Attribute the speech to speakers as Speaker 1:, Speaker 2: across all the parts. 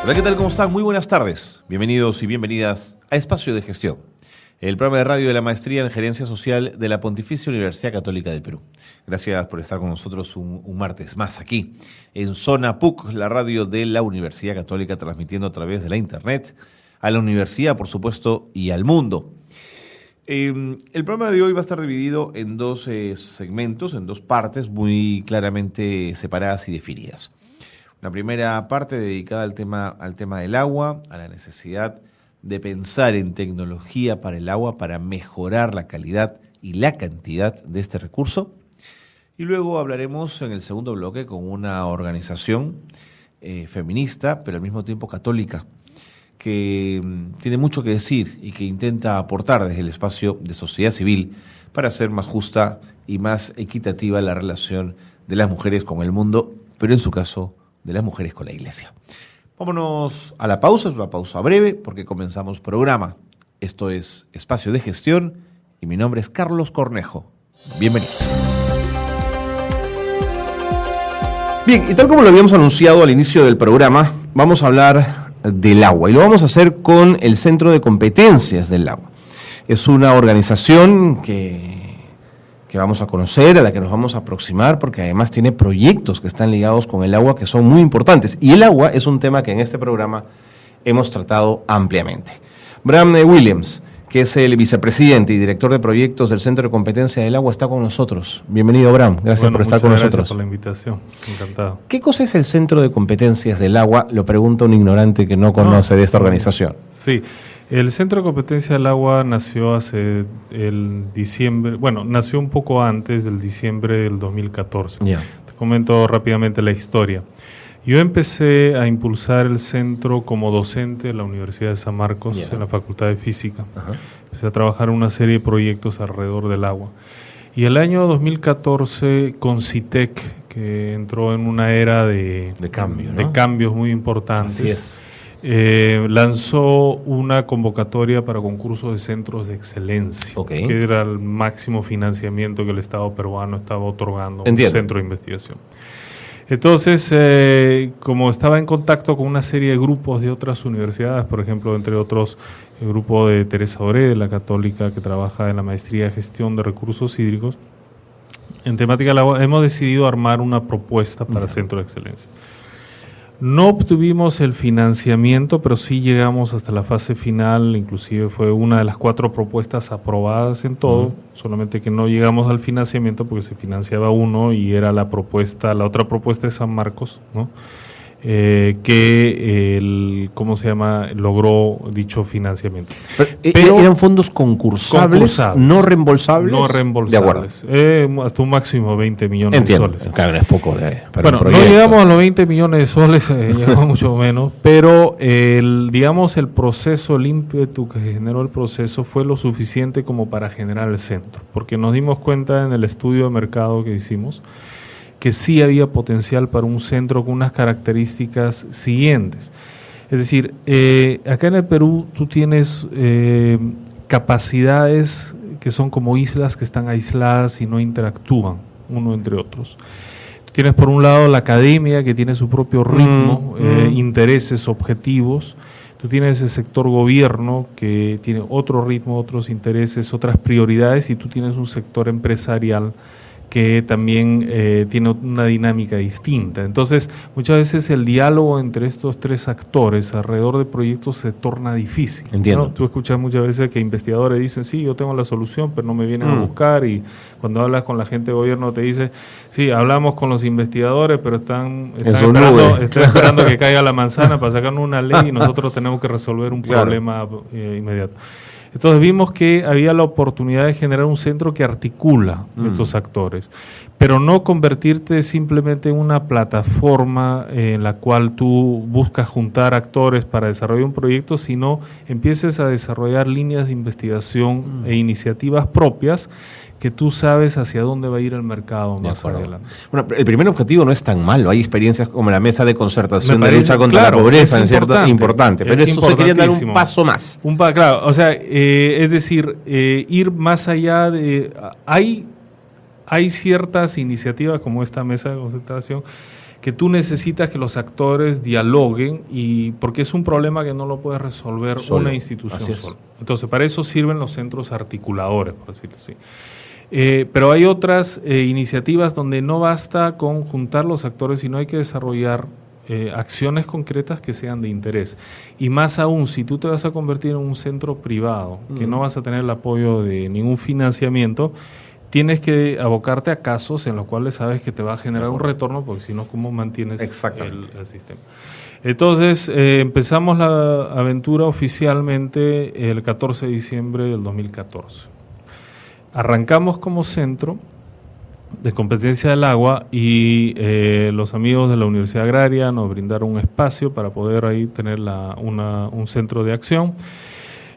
Speaker 1: Hola, ¿qué tal? ¿Cómo están? Muy buenas tardes. Bienvenidos y bienvenidas a Espacio de Gestión, el programa de radio de la Maestría en Gerencia Social de la Pontificia Universidad Católica del Perú. Gracias por estar con nosotros un martes más aquí en Zona PUC, la radio de la Universidad Católica, transmitiendo a través de la internet a la universidad, por supuesto, y al mundo. El programa de hoy va a estar dividido en dos segmentos, en dos partes muy claramente separadas y definidas. La primera parte dedicada al tema del agua, a la necesidad de pensar en tecnología para el agua para mejorar la calidad y la cantidad de este recurso. Y luego hablaremos en el segundo bloque con una organización feminista, pero al mismo tiempo católica, que tiene mucho que decir y que intenta aportar desde el espacio de sociedad civil para hacer más justa y más equitativa la relación de las mujeres con el mundo, pero en su caso de las mujeres con la Iglesia. Vámonos a la pausa, es una pausa breve porque comenzamos programa. Esto es Espacio de Gestión y mi nombre es Carlos Cornejo. Bienvenidos. Bien, y tal como lo habíamos anunciado al inicio del programa, vamos a hablar del agua y lo vamos a hacer con el Centro de Competencias del Agua. Es una organización que vamos a conocer, a la que nos vamos a aproximar, porque además tiene proyectos que están ligados con el agua que son muy importantes. Y el agua es un tema que en este programa hemos tratado ampliamente. Bram Williams, que es el vicepresidente y director de proyectos del Centro de Competencia del Agua, está con nosotros. Bienvenido, Bram. Gracias por estar con nosotros.
Speaker 2: Gracias por la invitación. Encantado.
Speaker 1: ¿Qué cosa es el Centro de Competencias del Agua? Lo pregunta un ignorante que no conoce de esta organización.
Speaker 2: Sí. El Centro de Competencia del Agua nació nació un poco antes del diciembre del 2014.
Speaker 1: Yeah.
Speaker 2: Te comento rápidamente la historia. Yo empecé a impulsar el centro como docente de la Universidad de San Marcos, en la Facultad de Física. Uh-huh. Empecé a trabajar en una serie de proyectos alrededor del agua. Y el año 2014, con CITEC, que entró en una era de cambios muy importantes,
Speaker 1: así es.
Speaker 2: Lanzó una convocatoria para concursos de centros de excelencia, que era el máximo financiamiento que el Estado peruano estaba otorgando a un centro de investigación. Entonces, como estaba en contacto con una serie de grupos de otras universidades, por ejemplo, entre otros, el grupo de Teresa Oré, de la Católica, que trabaja en la Maestría de Gestión de Recursos Hídricos, en temática del agua, hemos decidido armar una propuesta para centro de excelencia. No obtuvimos el financiamiento, pero sí llegamos hasta la fase final, inclusive fue una de las 4 propuestas aprobadas en todo, solamente que no llegamos al financiamiento porque se financiaba uno y era la otra propuesta de San Marcos, ¿no? Logró dicho financiamiento.
Speaker 1: Pero eran fondos concursables, no reembolsables.
Speaker 2: No reembolsables. De acuerdo. Hasta un máximo de 20 millones de soles.
Speaker 1: Claro, es poco para un proyecto.
Speaker 2: No llegamos a los 20 millones de soles, llegamos mucho menos, pero el proceso, el ímpetu que generó el proceso fue lo suficiente como para generar el centro, porque nos dimos cuenta en el estudio de mercado que hicimos que sí había potencial para un centro con unas características siguientes. Es decir, acá en el Perú tú tienes capacidades que son como islas que están aisladas y no interactúan uno entre otros. Tú tienes por un lado la academia que tiene su propio ritmo, intereses, objetivos. Tú tienes el sector gobierno que tiene otro ritmo, otros intereses, otras prioridades, y tú tienes un sector empresarial que también tiene una dinámica distinta. Entonces, muchas veces el diálogo entre estos 3 actores alrededor de proyectos se torna difícil.
Speaker 1: Entiendo.
Speaker 2: ¿No? Tú escuchas muchas veces que investigadores dicen, sí, yo tengo la solución, pero no me vienen a buscar, y cuando hablas con la gente de gobierno te dice, sí, hablamos con los investigadores, pero están esperando que caiga la manzana para sacarnos una ley y nosotros tenemos que resolver un problema inmediato. Entonces vimos que había la oportunidad de generar un centro que articula estos actores, pero no convertirte simplemente en una plataforma en la cual tú buscas juntar actores para desarrollar un proyecto, sino empieces a desarrollar líneas de investigación e iniciativas propias que tú sabes hacia dónde va a ir el mercado más adelante. Bueno,
Speaker 1: el primer objetivo no es tan malo. Hay experiencias como la mesa de concertación de lucha contra la pobreza, ¿no es cierto? Importante. Pero eso se quería dar un paso más.
Speaker 2: Claro, o sea, es decir, ir más allá de... Hay hay ciertas iniciativas como esta mesa de concertación que tú necesitas que los actores dialoguen, y porque es un problema que no lo puede resolver una institución sola. Entonces, para eso sirven los centros articuladores, por decirlo así. Pero hay otras iniciativas donde no basta con juntar los actores, sino hay que desarrollar acciones concretas que sean de interés. Y más aún, si tú te vas a convertir en un centro privado, que no vas a tener el apoyo de ningún financiamiento, tienes que abocarte a casos en los cuales sabes que te va a generar un retorno, porque si no, ¿cómo mantienes el sistema? Entonces, empezamos la aventura oficialmente el 14 de diciembre del 2014. Arrancamos como centro de competencia del agua y los amigos de la Universidad Agraria nos brindaron un espacio para poder ahí tener un centro de acción.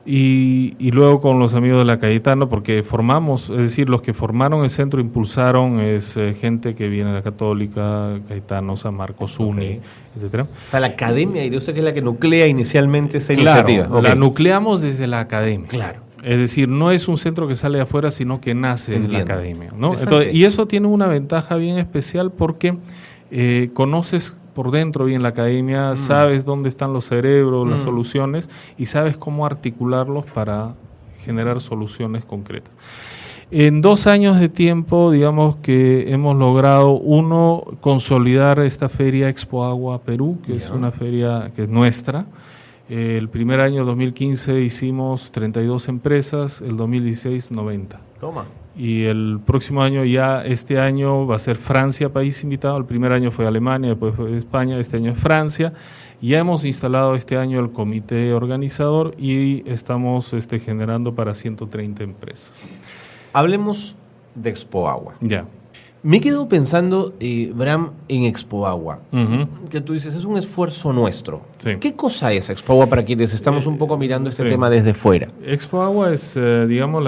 Speaker 2: Y luego con los amigos de la Cayetano, porque formamos, es decir, los que formaron el centro, impulsaron, es gente que viene de la Católica, Cayetano, San Marcos, Uni, etcétera.
Speaker 1: O sea, la academia, diría usted, que es la que nuclea inicialmente esa iniciativa.
Speaker 2: La nucleamos desde la academia.
Speaker 1: Claro.
Speaker 2: Es decir, no es un centro que sale de afuera, sino que nace en la academia, ¿no? Entonces, y eso tiene una ventaja bien especial porque conoces por dentro bien la academia, sabes dónde están los cerebros, las soluciones, y sabes cómo articularlos para generar soluciones concretas. En 2 años de tiempo, digamos que hemos logrado, uno, consolidar esta feria Expo Agua Perú, que es una feria que es nuestra. El primer año, 2015, hicimos 32 empresas, el 2016, 90.
Speaker 1: Toma.
Speaker 2: Y el próximo año, este año va a ser Francia, país invitado. El primer año fue Alemania, después fue España, este año es Francia. Ya hemos instalado este año el comité organizador y estamos generando para 130 empresas.
Speaker 1: Hablemos de Expo Agua.
Speaker 2: Ya.
Speaker 1: Me quedo pensando, Bram, en Expo Agua, que tú dices, es un esfuerzo nuestro.
Speaker 2: Sí.
Speaker 1: ¿Qué cosa es Expo Agua para quienes estamos un poco mirando este tema desde fuera?
Speaker 2: Expo Agua es, digamos,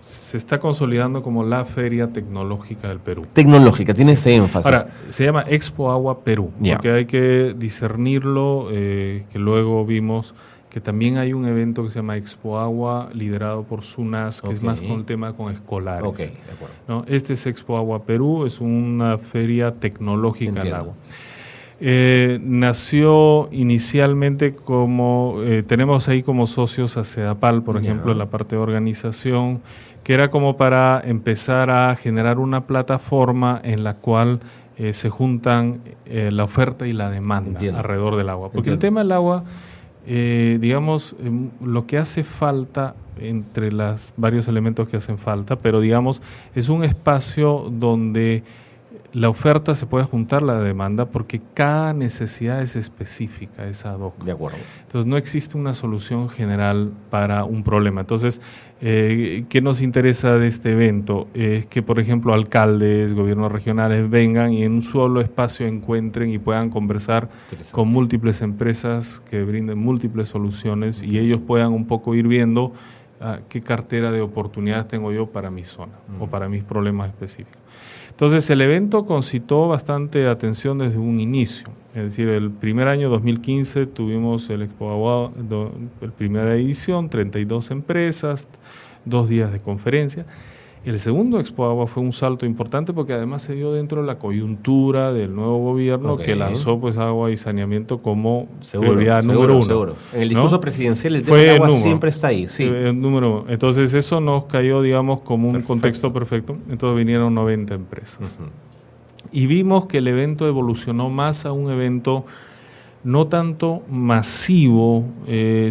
Speaker 2: se está consolidando como la feria tecnológica del Perú.
Speaker 1: Tecnológica, tiene ese énfasis.
Speaker 2: Ahora, se llama Expo Agua Perú, porque hay que discernirlo, que luego vimos que también hay un evento que se llama Expo Agua, liderado por SUNAS, que es más con el tema con escolares.
Speaker 1: De acuerdo.
Speaker 2: ¿No? Este es Expo Agua Perú, es una feria tecnológica del agua. Nació inicialmente como, tenemos ahí como socios a CEDAPAL, por ejemplo, en la parte de organización, que era como para empezar a generar una plataforma en la cual se juntan la oferta y la demanda alrededor del agua. Porque el tema del agua, digamos, lo que hace falta, entre los varios elementos que hacen falta, pero digamos, es un espacio donde la oferta se puede juntar a la demanda porque cada necesidad es específica, es ad hoc.
Speaker 1: De acuerdo.
Speaker 2: Entonces no existe una solución general para un problema. Entonces, ¿qué nos interesa de este evento? Es que, por ejemplo, alcaldes, gobiernos regionales vengan y en un solo espacio encuentren y puedan conversar con múltiples empresas que brinden múltiples soluciones y ellos puedan un poco ir viendo qué cartera de oportunidades tengo yo para mi zona o para mis problemas específicos. Entonces, el evento concitó bastante atención desde un inicio. Es decir, el primer año, 2015, tuvimos el Expo Agua, la primera edición, 32 empresas, 2 días de conferencia. El segundo Expo Agua fue un salto importante porque además se dio dentro de la coyuntura del nuevo gobierno que lanzó pues agua y saneamiento como prioridad número 1.
Speaker 1: Seguro. En el discurso presidencial el tema del agua siempre está ahí. Sí.
Speaker 2: Número 1. Entonces eso nos cayó, digamos, como un contexto perfecto. Entonces vinieron 90 empresas. Y vimos que el evento evolucionó más a un evento no tanto masivo,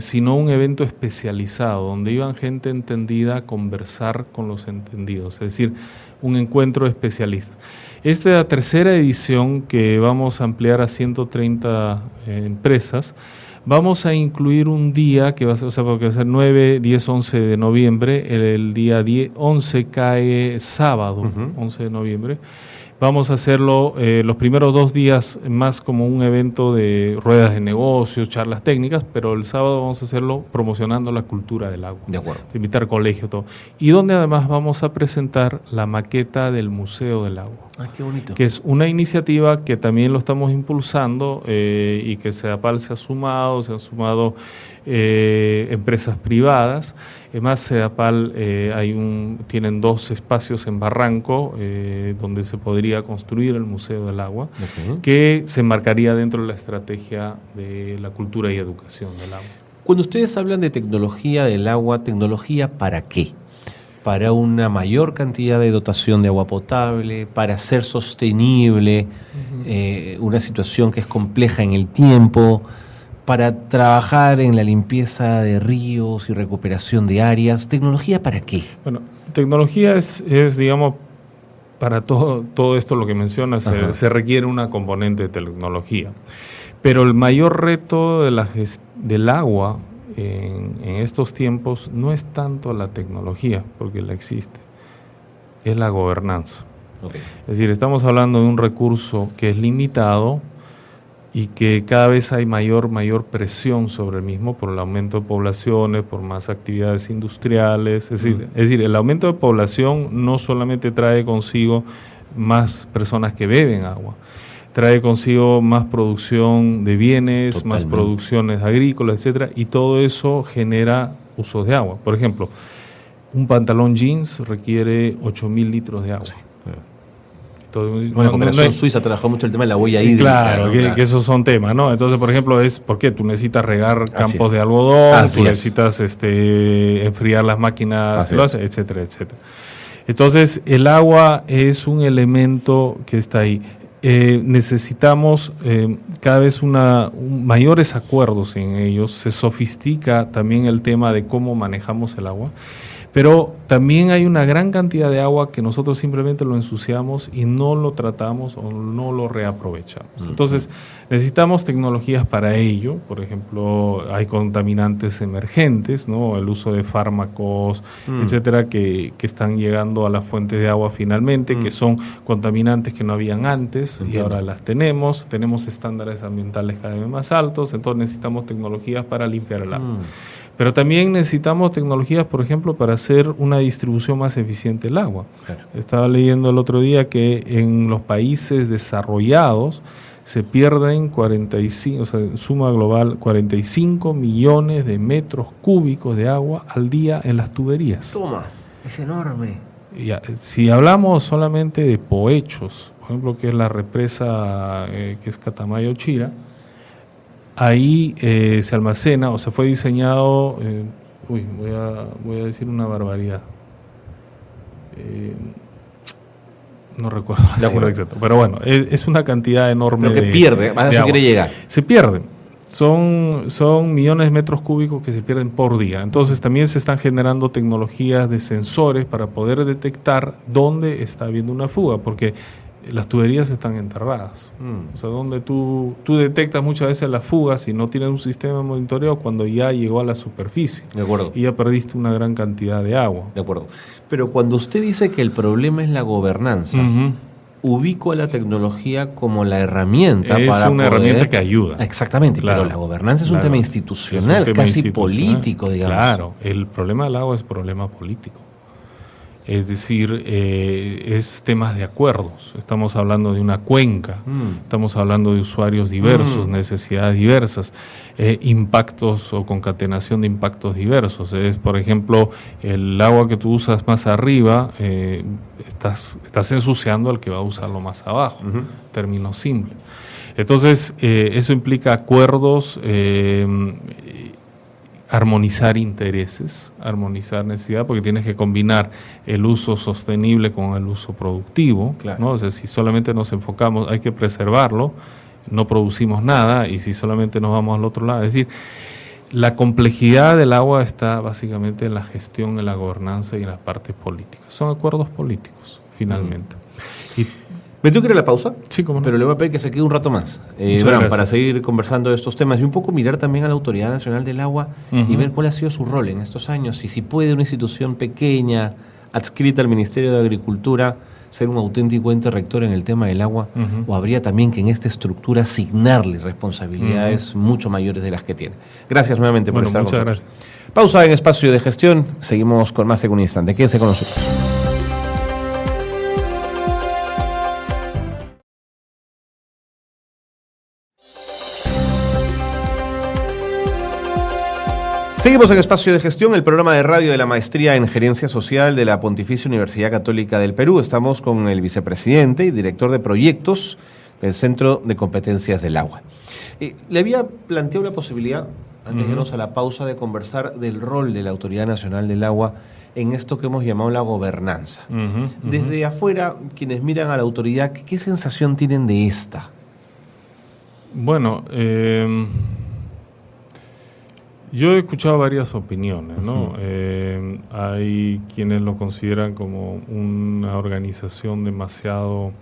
Speaker 2: sino un evento especializado, donde iban gente entendida a conversar con los entendidos, es decir, un encuentro de especialistas. Esta es la tercera edición que vamos a ampliar a 130 empresas. Vamos a incluir un día que va a ser, porque va a ser 9, 10, 11 de noviembre, el día 11 cae sábado, 11 de noviembre. Vamos a hacerlo los primeros 2 días más como un evento de ruedas de negocios, charlas técnicas, pero el sábado vamos a hacerlo promocionando la cultura del agua.
Speaker 1: De acuerdo.
Speaker 2: Invitar colegios, todo. Y donde además vamos a presentar la maqueta del Museo del Agua.
Speaker 1: ¡Ay, qué bonito! Que
Speaker 2: es una iniciativa que también lo estamos impulsando y que CEDAPAL se han sumado empresas privadas. Además, CEDAPAL tienen 2 espacios en Barranco donde se podría construir el Museo del Agua, que se enmarcaría dentro de la estrategia de la cultura y educación del agua.
Speaker 1: Cuando ustedes hablan de tecnología del agua, ¿tecnología para qué? Para una mayor cantidad de dotación de agua potable, para ser sostenible una situación que es compleja en el tiempo, para trabajar en la limpieza de ríos y recuperación de áreas. ¿Tecnología para qué?
Speaker 2: Bueno, tecnología es digamos, para todo esto lo que mencionas, se requiere una componente de tecnología. Pero el mayor reto del agua en estos tiempos no es tanto la tecnología, porque la existe, es la gobernanza. Okay. Es decir, estamos hablando de un recurso que es limitado y que cada vez hay mayor presión sobre el mismo por el aumento de poblaciones, por más actividades industriales. Es decir, el aumento de población no solamente trae consigo más personas que beben agua, trae consigo más producción de bienes, totalmente, más producciones agrícolas, etcétera, y todo eso genera usos de agua. Por ejemplo, un pantalón jeans requiere 8.000 litros de agua. Sí. Entonces,
Speaker 1: bueno, Cooperación Suiza trabajó mucho el tema de la huella hídrica.
Speaker 2: Claro, ¿no? Que esos son temas, ¿no? Entonces, por ejemplo, ¿por qué? Tú necesitas regar campos de algodón, tú necesitas enfriar las máquinas, etcétera, etcétera. Entonces, el agua es un elemento que está ahí. Necesitamos cada vez mayores acuerdos en ellos, se sofistica también el tema de cómo manejamos el agua, pero también hay una gran cantidad de agua que nosotros simplemente lo ensuciamos y no lo tratamos o no lo reaprovechamos. Entonces necesitamos tecnologías para ello. Por ejemplo, hay contaminantes emergentes, ¿no? El uso de fármacos, etcétera, que están llegando a las fuentes de agua finalmente, que son contaminantes que no habían antes y ahora las tenemos. Tenemos estándares ambientales cada vez más altos, entonces necesitamos tecnologías para limpiar el agua. Pero también necesitamos tecnologías, por ejemplo, para hacer una distribución más eficiente del agua. Claro. Estaba leyendo el otro día que en los países desarrollados se pierden 45, o sea, en suma global, 45 millones de metros cúbicos de agua al día en las tuberías.
Speaker 1: Toma, es enorme.
Speaker 2: Ya, si hablamos solamente de Poechos, por ejemplo, que es la represa que es Catamayo-Chira, ahí se almacena o se fue diseñado, voy a decir una barbaridad, no recuerdo la cifra exacta, pero bueno, es una cantidad enorme.
Speaker 1: Lo que pierde, a eso quiere llegar.
Speaker 2: Se pierden, son millones de metros cúbicos que se pierden por día. Entonces también se están generando tecnologías de sensores para poder detectar dónde está habiendo una fuga, porque las tuberías están enterradas. O sea, donde tú detectas muchas veces las fugas y no tienes un sistema de monitoreo cuando ya llegó a la superficie.
Speaker 1: De acuerdo.
Speaker 2: Y ya perdiste una gran cantidad de agua.
Speaker 1: De acuerdo. Pero cuando usted dice que el problema es la gobernanza, ubico a la tecnología como la herramienta para
Speaker 2: una herramienta que ayuda.
Speaker 1: Exactamente, claro, pero la gobernanza es un tema institucional, casi político, digamos.
Speaker 2: Claro, el problema del agua es problema político. Es decir, es temas de acuerdos. Estamos hablando de una cuenca, estamos hablando de usuarios diversos, necesidades diversas, impactos o concatenación de impactos diversos. Es, por ejemplo, el agua que tú usas más arriba, estás ensuciando al que va a usarlo más abajo, término simple. Entonces, eso implica acuerdos, armonizar intereses, armonizar necesidad, porque tienes que combinar el uso sostenible con el uso productivo, claro, ¿no? O sea, si solamente nos enfocamos, hay que preservarlo, no producimos nada, y si solamente nos vamos al otro lado, es decir, la complejidad del agua está básicamente en la gestión, en la gobernanza y en las partes políticas. Son acuerdos políticos, finalmente.
Speaker 1: ¿Me tengo que ir a la pausa?
Speaker 2: Sí, cómo no.
Speaker 1: Pero le voy a pedir que se quede un rato más, para seguir conversando de estos temas y un poco mirar también a la Autoridad Nacional del Agua y ver cuál ha sido su rol en estos años y si puede una institución pequeña, adscrita al Ministerio de Agricultura, ser un auténtico ente rector en el tema del agua, o habría también que en esta estructura asignarle responsabilidades mucho mayores de las que tiene? Gracias nuevamente por estar con nosotros. Gracias. Pausa en Espacio de Gestión, seguimos con más en un instante. Quédense con nosotros. Seguimos en Espacio de Gestión, el programa de radio de la Maestría en Gerencia Social de la Pontificia Universidad Católica del Perú. Estamos con el vicepresidente y director de proyectos del Centro de Competencias del Agua. Le había planteado la posibilidad, antes de irnos a la pausa, de conversar del rol de la Autoridad Nacional del Agua en esto que hemos llamado la gobernanza. Desde afuera, quienes miran a la autoridad, ¿qué sensación tienen de esta?
Speaker 2: Bueno, yo he escuchado varias opiniones, ¿no? Hay quienes lo consideran como una organización demasiado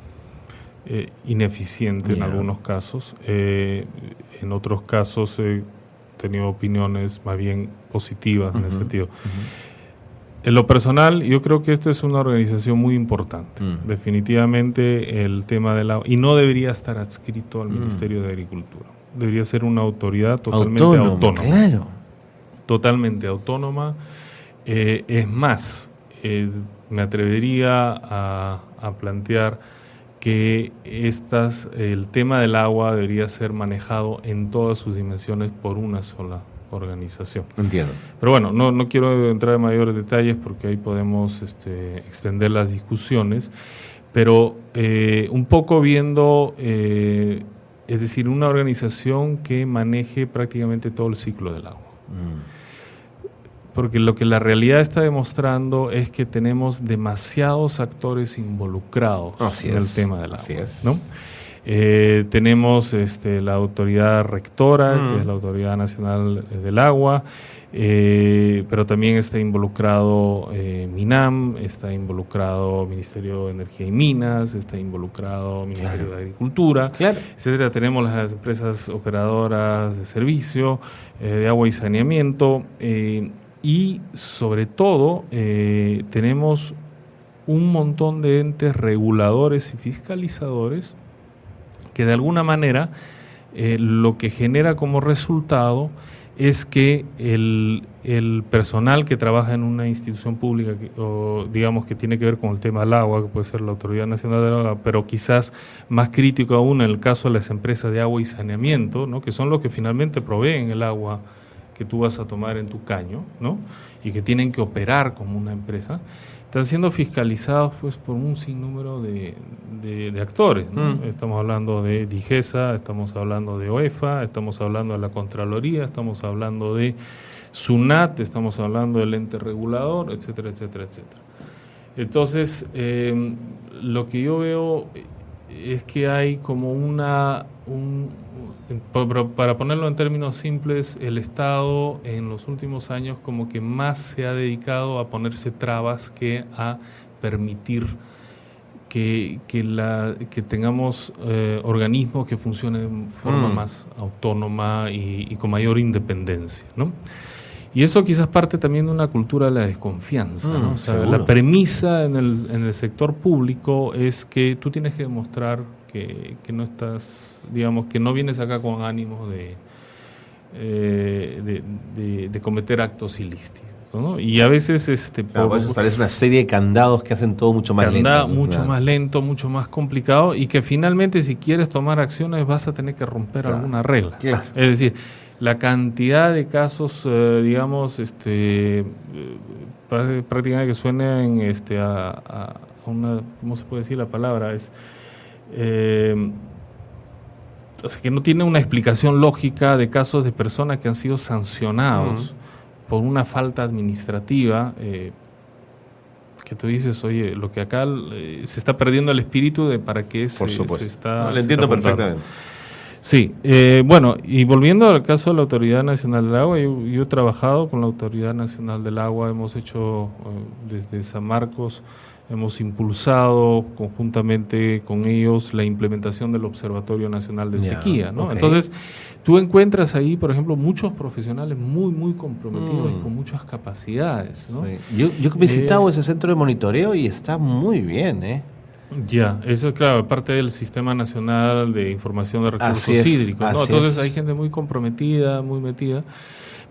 Speaker 2: ineficiente en algunos casos. En otros casos he tenido opiniones más bien positivas en ese sentido. En lo personal, yo creo que esta es una organización muy importante. Definitivamente el tema del agua, y no debería estar adscrito al Ministerio de Agricultura. Debería ser una autoridad totalmente autónoma.
Speaker 1: Claro. Totalmente
Speaker 2: autónoma. Es más, me atrevería a plantear que el tema del agua debería ser manejado en todas sus dimensiones por una sola organización.
Speaker 1: Entiendo.
Speaker 2: Pero bueno, no quiero entrar en mayores detalles porque ahí podemos extender las discusiones, pero un poco viendo, es decir, una organización que maneje prácticamente todo el ciclo del agua. Porque lo que la realidad está demostrando es que tenemos demasiados actores involucrados en el tema del agua.
Speaker 1: Así es.
Speaker 2: ¿No? Tenemos la autoridad rectora, que es la Autoridad Nacional del Agua, pero también está involucrado MINAM, está involucrado Ministerio de Energía y Minas, está involucrado Ministerio de Agricultura, etcétera. Tenemos las empresas operadoras de servicio, de agua y saneamiento, y sobre todo tenemos un montón de entes reguladores y fiscalizadores que de alguna manera lo que genera como resultado es que el personal que trabaja en una institución pública, o digamos que tiene que ver con el tema del agua, que puede ser la Autoridad Nacional del Agua, pero quizás más crítico aún en el caso de las empresas de agua y saneamiento, ¿no? Que son los que finalmente proveen el agua que tú vas a tomar en tu caño, ¿no? Y que tienen que operar como una empresa, están siendo fiscalizados pues por un sinnúmero de actores, ¿no? Estamos hablando de DIGESA, estamos hablando de OEFA, estamos hablando de la Contraloría, estamos hablando de SUNAT, estamos hablando del ente regulador, etcétera, etcétera, etcétera. Entonces, lo que yo veo es que hay como para ponerlo en términos simples, el Estado en los últimos años como que más se ha dedicado a ponerse trabas que a permitir que tengamos organismos que funcionen de forma más autónoma y con mayor independencia, ¿no? Y eso quizás parte también de una cultura de la desconfianza, ¿no? O sea, la premisa en el sector público es que tú tienes que demostrar que no estás, digamos, que no vienes acá con ánimos de cometer actos ilícitos, ¿no? Y a veces
Speaker 1: por eso establece una serie de candados que hacen todo mucho más lento.
Speaker 2: Mucho más lento, mucho más complicado, y que finalmente si quieres tomar acciones vas a tener que romper alguna regla. Claro. Es decir, la cantidad de casos, digamos, prácticamente que suenen a una, ¿cómo se puede decir la palabra? Es o sea, que no tiene una explicación lógica de casos de personas que han sido sancionados por una falta administrativa, que tú dices, oye, lo que acá se está perdiendo el espíritu de para qué se está...
Speaker 1: Lo entiendo perfectamente.
Speaker 2: Sí, bueno, y volviendo al caso de la Autoridad Nacional del Agua, yo he trabajado con la Autoridad Nacional del Agua, hemos hecho desde San Marcos, hemos impulsado conjuntamente con ellos la implementación del Observatorio Nacional de Sequía, ¿no? Okay. Entonces, tú encuentras ahí, por ejemplo, muchos profesionales muy, muy comprometidos y con muchas capacidades, ¿no?
Speaker 1: Sí. Yo he visitado ese centro de monitoreo y está muy bien, ¿eh?
Speaker 2: Ya, eso es claro, parte del Sistema Nacional de Información de Recursos Hídricos, ¿no? Entonces hay gente muy comprometida, muy metida.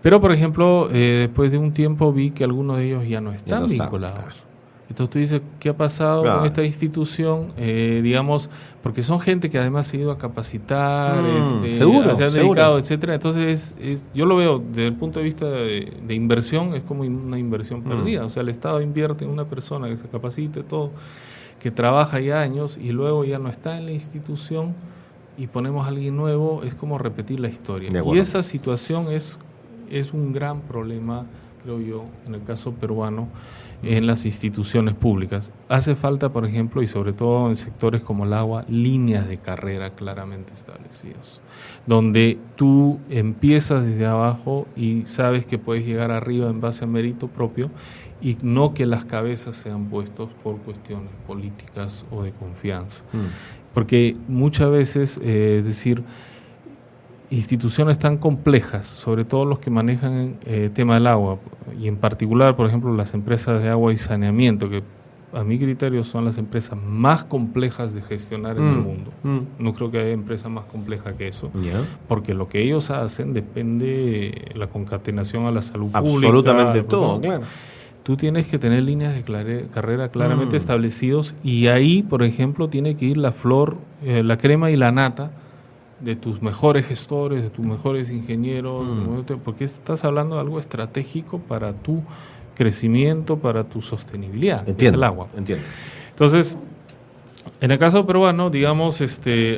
Speaker 2: Pero, por ejemplo, después de un tiempo vi que algunos de ellos ya no están vinculados. Claro. Entonces tú dices, ¿qué ha pasado con esta institución? Digamos, porque son gente que además se ha ido a capacitar, se han dedicado, etcétera. Entonces, yo lo veo desde el punto de vista de inversión, es como una inversión perdida. O sea, el Estado invierte en una persona que se capacite, todo, que trabaja ya años y luego ya no está en la institución y ponemos a alguien nuevo, es como repetir la historia. Y esa situación es un gran problema, creo yo, en el caso peruano, en las instituciones públicas. Hace falta, por ejemplo, y sobre todo en sectores como el agua, líneas de carrera claramente establecidas, donde tú empiezas desde abajo y sabes que puedes llegar arriba en base a mérito propio y no que las cabezas sean puestos por cuestiones políticas o de confianza. Porque muchas veces, es decir, instituciones tan complejas, sobre todo los que manejan el tema del agua, y en particular, por ejemplo, las empresas de agua y saneamiento, que a mi criterio son las empresas más complejas de gestionar en el mundo. No creo que haya empresa más compleja que eso, porque lo que ellos hacen depende de la concatenación a la salud pública.
Speaker 1: Absolutamente todo, claro.
Speaker 2: Tú tienes que tener líneas de carrera claramente establecidos y ahí, por ejemplo, tiene que ir la flor, la crema y la nata de tus mejores gestores, de tus mejores ingenieros, porque estás hablando de algo estratégico para tu crecimiento, para tu sostenibilidad, que es el agua.
Speaker 1: Entiendo.
Speaker 2: Entonces, en el caso peruano, digamos,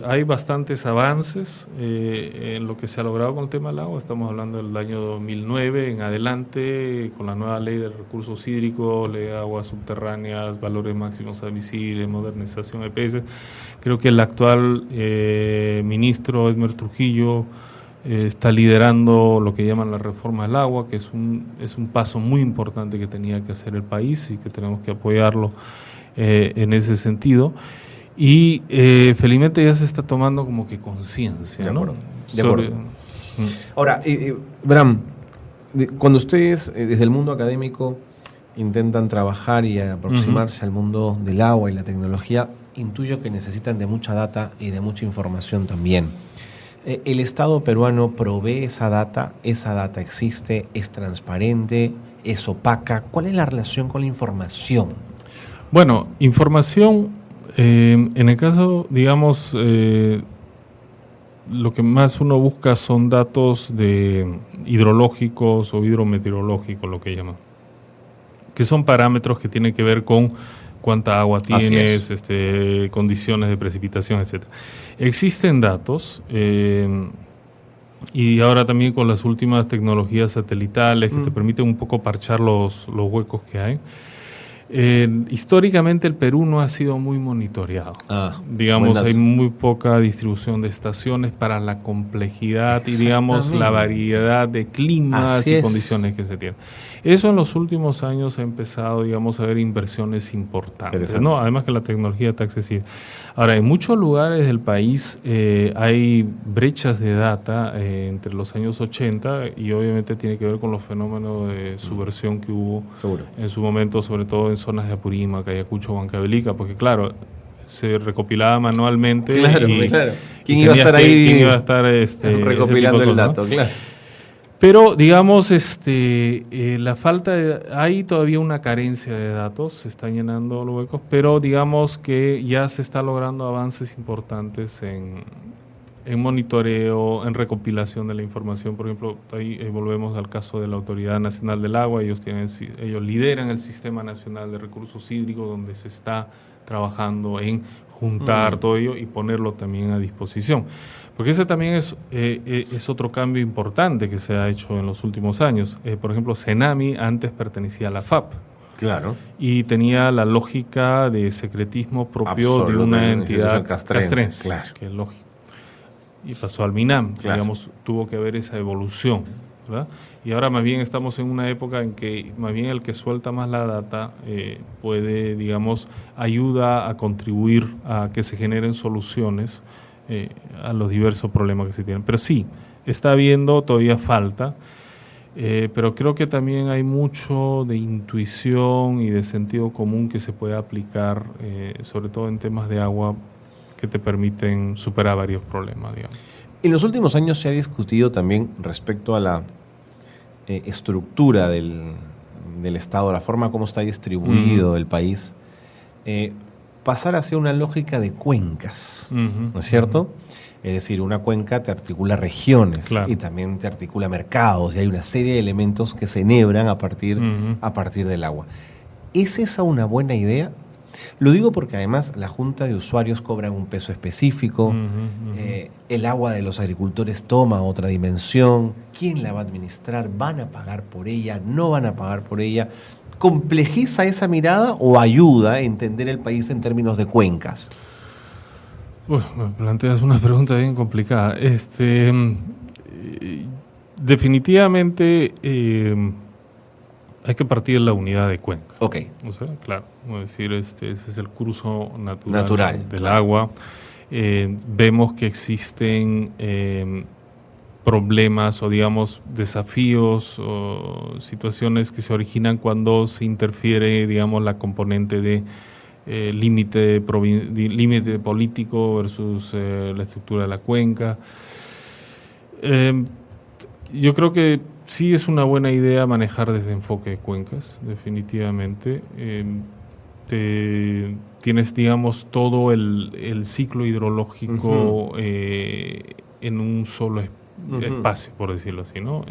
Speaker 2: hay bastantes avances en lo que se ha logrado con el tema del agua. Estamos hablando del año 2009 en adelante, con la nueva ley de recursos hídricos, ley de aguas subterráneas, valores máximos admisibles, modernización de peces. Creo que el actual ministro Edmer Trujillo está liderando lo que llaman la reforma del agua, que es un paso muy importante que tenía que hacer el país y que tenemos que apoyarlo en ese sentido. Y felizmente ya se está tomando como que conciencia, ¿no?
Speaker 1: De acuerdo. Ahora, Bram, cuando ustedes desde el mundo académico intentan trabajar y aproximarse al mundo del agua y la tecnología, intuyo que necesitan de mucha data y de mucha información también. ¿El Estado peruano provee esa data existe, es transparente, es opaca? ¿Cuál es la relación con la información?
Speaker 2: Bueno, información... en el caso, digamos, lo que más uno busca son datos hidrológicos o hidrometeorológicos, lo que llaman, que son parámetros que tienen que ver con cuánta agua tienes, condiciones de precipitación, etc. Existen datos, y ahora también con las últimas tecnologías satelitales que te permiten un poco parchar los huecos que hay. Históricamente el Perú no ha sido muy monitoreado. Digamos, hay muy poca distribución de estaciones para la complejidad y, digamos, la variedad de climas y condiciones que se tienen. Eso en los últimos años ha empezado, digamos, a haber inversiones importantes, ¿no? Además que la tecnología está accesible. Ahora, en muchos lugares del país hay brechas de data entre los años 80 y obviamente tiene que ver con los fenómenos de subversión que hubo en su momento, sobre todo en zonas de Apurímac, Ayacucho, Huancavelica, porque claro, se recopilaba manualmente.
Speaker 1: Claro. ¿Quién iba a estar ahí?
Speaker 2: ¿Quién iba a estar
Speaker 1: recopilando el dato? ¿No? Claro.
Speaker 2: Pero, digamos, la falta hay todavía una carencia de datos, se están llenando los huecos, pero digamos que ya se está logrando avances importantes en monitoreo, en recopilación de la información. Por ejemplo, ahí volvemos al caso de la Autoridad Nacional del Agua. Ellos lideran el Sistema Nacional de Recursos Hídricos, donde se está trabajando en juntar todo ello y ponerlo también a disposición. Porque ese también es otro cambio importante que se ha hecho en los últimos años. Por ejemplo, Cenami antes pertenecía a la FAP.
Speaker 1: Claro.
Speaker 2: Y tenía la lógica de secretismo propio de una entidad castrense,
Speaker 1: claro.
Speaker 2: Que es lógico. Y pasó al MINAM, claro. Digamos, tuvo que haber esa evolución, ¿verdad? Y ahora más bien estamos en una época en que más bien el que suelta más la data puede, digamos, ayuda a contribuir a que se generen soluciones a los diversos problemas que se tienen. Pero sí, está habiendo todavía falta. Pero creo que también hay mucho de intuición y de sentido común que se puede aplicar, sobre todo en temas de agua, que te permiten superar varios problemas, digamos.
Speaker 1: En los últimos años se ha discutido también respecto a la estructura del Estado, la forma como está distribuido el país, pasar hacia una lógica de cuencas, ¿no es cierto? Es decir, una cuenca te articula regiones, claro, y también te articula mercados, y hay una serie de elementos que se enhebran a partir del agua. ¿Es esa una buena idea? Lo digo porque además la Junta de Usuarios cobra un peso específico, el agua de los agricultores toma otra dimensión, ¿quién la va a administrar? ¿Van a pagar por ella? ¿No van a pagar por ella? ¿Complejiza esa mirada o ayuda a entender el país en términos de cuencas?
Speaker 2: Me planteas una pregunta bien complicada. Definitivamente hay que partir de la unidad de cuenca.
Speaker 1: Ok.
Speaker 2: O sea, claro, es decir, ese es el curso natural del agua. Vemos que existen problemas o, digamos, desafíos o situaciones que se originan cuando se interfiere, digamos, la componente de límite político versus la estructura de la cuenca. Yo creo que sí es una buena idea manejar desde enfoque de cuencas, definitivamente. Tienes, digamos, todo el ciclo hidrológico en un solo espacio, por decirlo así, ¿no?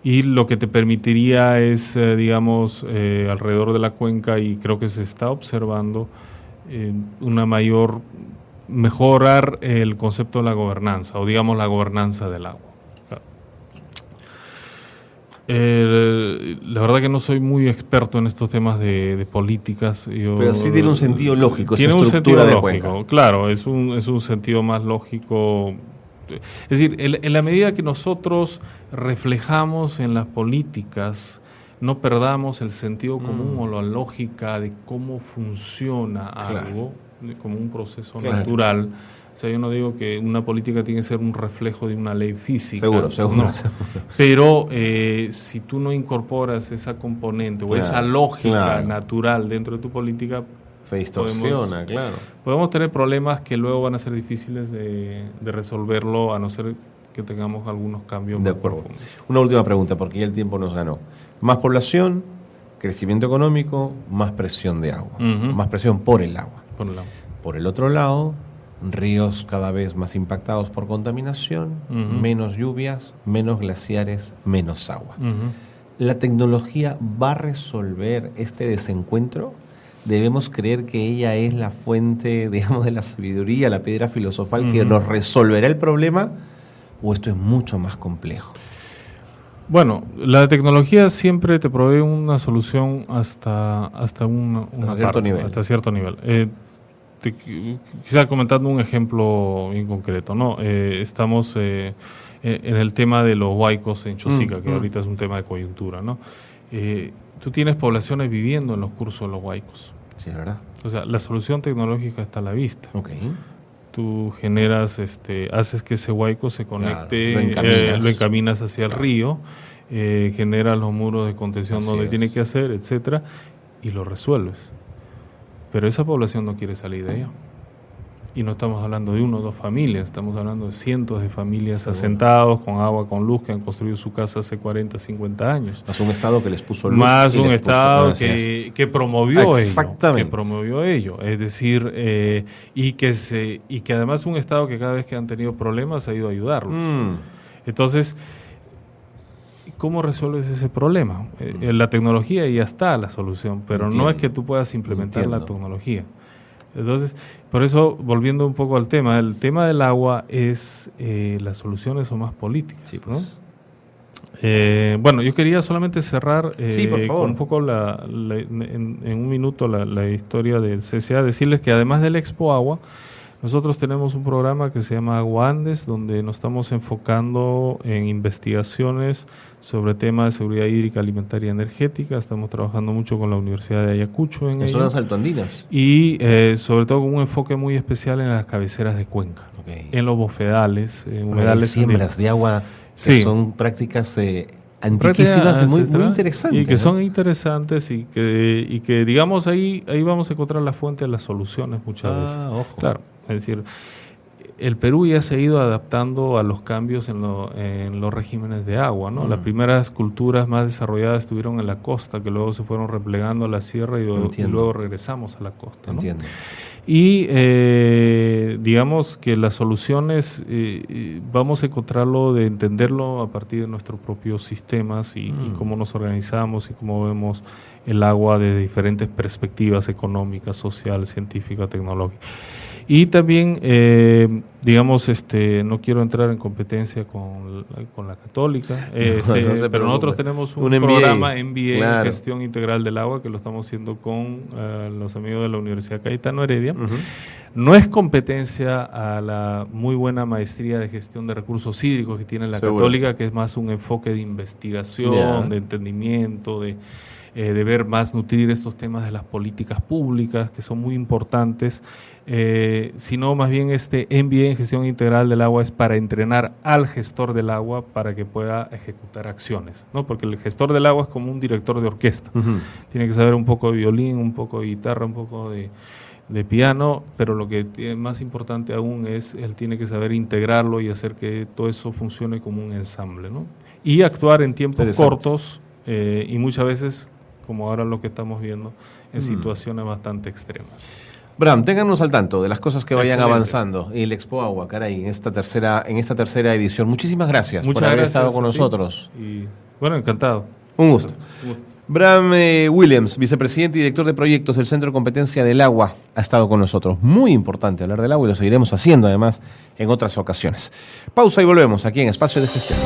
Speaker 2: Y lo que te permitiría es, digamos, alrededor de la cuenca, y creo que se está observando mejorar el concepto de la gobernanza, o digamos la gobernanza del agua. La verdad que no soy muy experto en estos temas de políticas.
Speaker 1: Pero sí tiene un sentido lógico,
Speaker 2: tiene
Speaker 1: esa estructura de cuenca.
Speaker 2: Claro, es un sentido más lógico. Es decir, en la medida que nosotros reflejamos en las políticas, no perdamos el sentido común o la lógica de cómo funciona algo, como un proceso natural. O sea, yo no digo que una política tiene que ser un reflejo de una ley física.
Speaker 1: Seguro.
Speaker 2: No. Pero si tú no incorporas esa componente o esa lógica natural dentro de tu política,
Speaker 1: se distorsiona,
Speaker 2: podemos tener problemas que luego van a ser difíciles de resolverlo, a no ser que tengamos algunos cambios más profundos.
Speaker 1: Una última pregunta, porque ya el tiempo nos ganó. Más población, crecimiento económico, más presión de agua. Más presión por el agua. Por el otro lado, ríos cada vez más impactados por contaminación, menos lluvias, menos glaciares, menos agua. ¿La tecnología va a resolver este desencuentro? ¿Debemos creer que ella es la fuente, digamos, de la sabiduría, la piedra filosofal que nos resolverá el problema? ¿O esto es mucho más complejo?
Speaker 2: Bueno, la tecnología siempre te provee una solución hasta cierto nivel. Quizá comentando un ejemplo bien concreto, ¿no? Estamos en el tema de los huaicos en Chosica, que ahorita es un tema de coyuntura, ¿no? Tú tienes poblaciones viviendo en los cursos de los huaicos.
Speaker 1: Sí, ¿verdad?
Speaker 2: O sea, la solución tecnológica está a la vista.
Speaker 1: Okay.
Speaker 2: Tú generas, haces que ese huaico se conecte, lo encaminas hacia el río, generas los muros de contención donde tiene que hacer, etcétera, y lo resuelves. Pero esa población no quiere salir de allá. Y no estamos hablando de 1 o 2 familias, estamos hablando de cientos de familias asentados, con agua, con luz, que han construido su casa hace 40, 50 años.
Speaker 1: Más un Estado que les puso luz.
Speaker 2: Más un Estado que promovió
Speaker 1: Exactamente.
Speaker 2: ello. Que promovió ello. Es decir, y que además un Estado que cada vez que han tenido problemas ha ido a ayudarlos. Entonces, ¿cómo resuelves ese problema? La tecnología ya está la solución, pero no es que tú puedas implementar la tecnología. Entonces, por eso, volviendo un poco al tema, el tema del agua es, las soluciones son más políticas.
Speaker 1: Sí, pues.
Speaker 2: ¿No? Bueno, yo quería solamente cerrar
Speaker 1: con
Speaker 2: un poco en un minuto la historia del CCA, decirles que además del Expo Agua, nosotros tenemos un programa que se llama Agua Andes, donde nos estamos enfocando en investigaciones sobre temas de seguridad hídrica, alimentaria y energética. Estamos trabajando mucho con la Universidad de Ayacucho en
Speaker 1: zonas altoandinas.
Speaker 2: Y sobre todo con un enfoque muy especial en las cabeceras de cuenca, en los bofedales, humedales.
Speaker 1: Siembras de agua que son prácticas antiquísimas, muy interesantes.
Speaker 2: Y que son interesantes y que digamos, ahí vamos a encontrar la fuente de las soluciones muchas veces.
Speaker 1: Ojo.
Speaker 2: Claro, es decir, el Perú ya se ha ido adaptando a los cambios en los regímenes de agua, ¿no? Las primeras culturas más desarrolladas estuvieron en la costa, que luego se fueron replegando a la sierra y luego regresamos a la costa, ¿no?
Speaker 1: Entiendo.
Speaker 2: Y digamos que las soluciones vamos a encontrarlo de entenderlo a partir de nuestros propios sistemas y cómo nos organizamos y cómo vemos el agua de diferentes perspectivas económicas, social, científica, tecnológica. Y también, digamos, no quiero entrar en competencia con la católica, pero nosotros tenemos un programa MBA en Gestión Integral del Agua que lo estamos haciendo con los amigos de la Universidad Cayetano Heredia. No es competencia a la muy buena maestría de gestión de recursos hídricos que tiene la católica, que es más un enfoque de investigación, de entendimiento, de ver más, nutrir estos temas de las políticas públicas, que son muy importantes, sino más bien este MBA en Gestión Integral del Agua es para entrenar al gestor del agua para que pueda ejecutar acciones, ¿no? Porque el gestor del agua es como un director de orquesta. Tiene que saber un poco de violín, un poco de guitarra, un poco de piano, pero lo que es más importante aún es, él tiene que saber integrarlo y hacer que todo eso funcione como un ensamble, ¿no? Y actuar en tiempos cortos y muchas veces, como ahora lo que estamos viendo, en situaciones bastante extremas.
Speaker 1: Bram, téngannos al tanto de las cosas que vayan avanzando. Y el Expo Agua, caray, en esta tercera edición. Muchísimas gracias por haber estado con nosotros.
Speaker 2: Y bueno, encantado.
Speaker 1: Un gusto. Bram Williams, vicepresidente y director de proyectos del Centro de Competencia del Agua, ha estado con nosotros. Muy importante hablar del agua y lo seguiremos haciendo además en otras ocasiones. Pausa y volvemos aquí en Espacio de Gestión.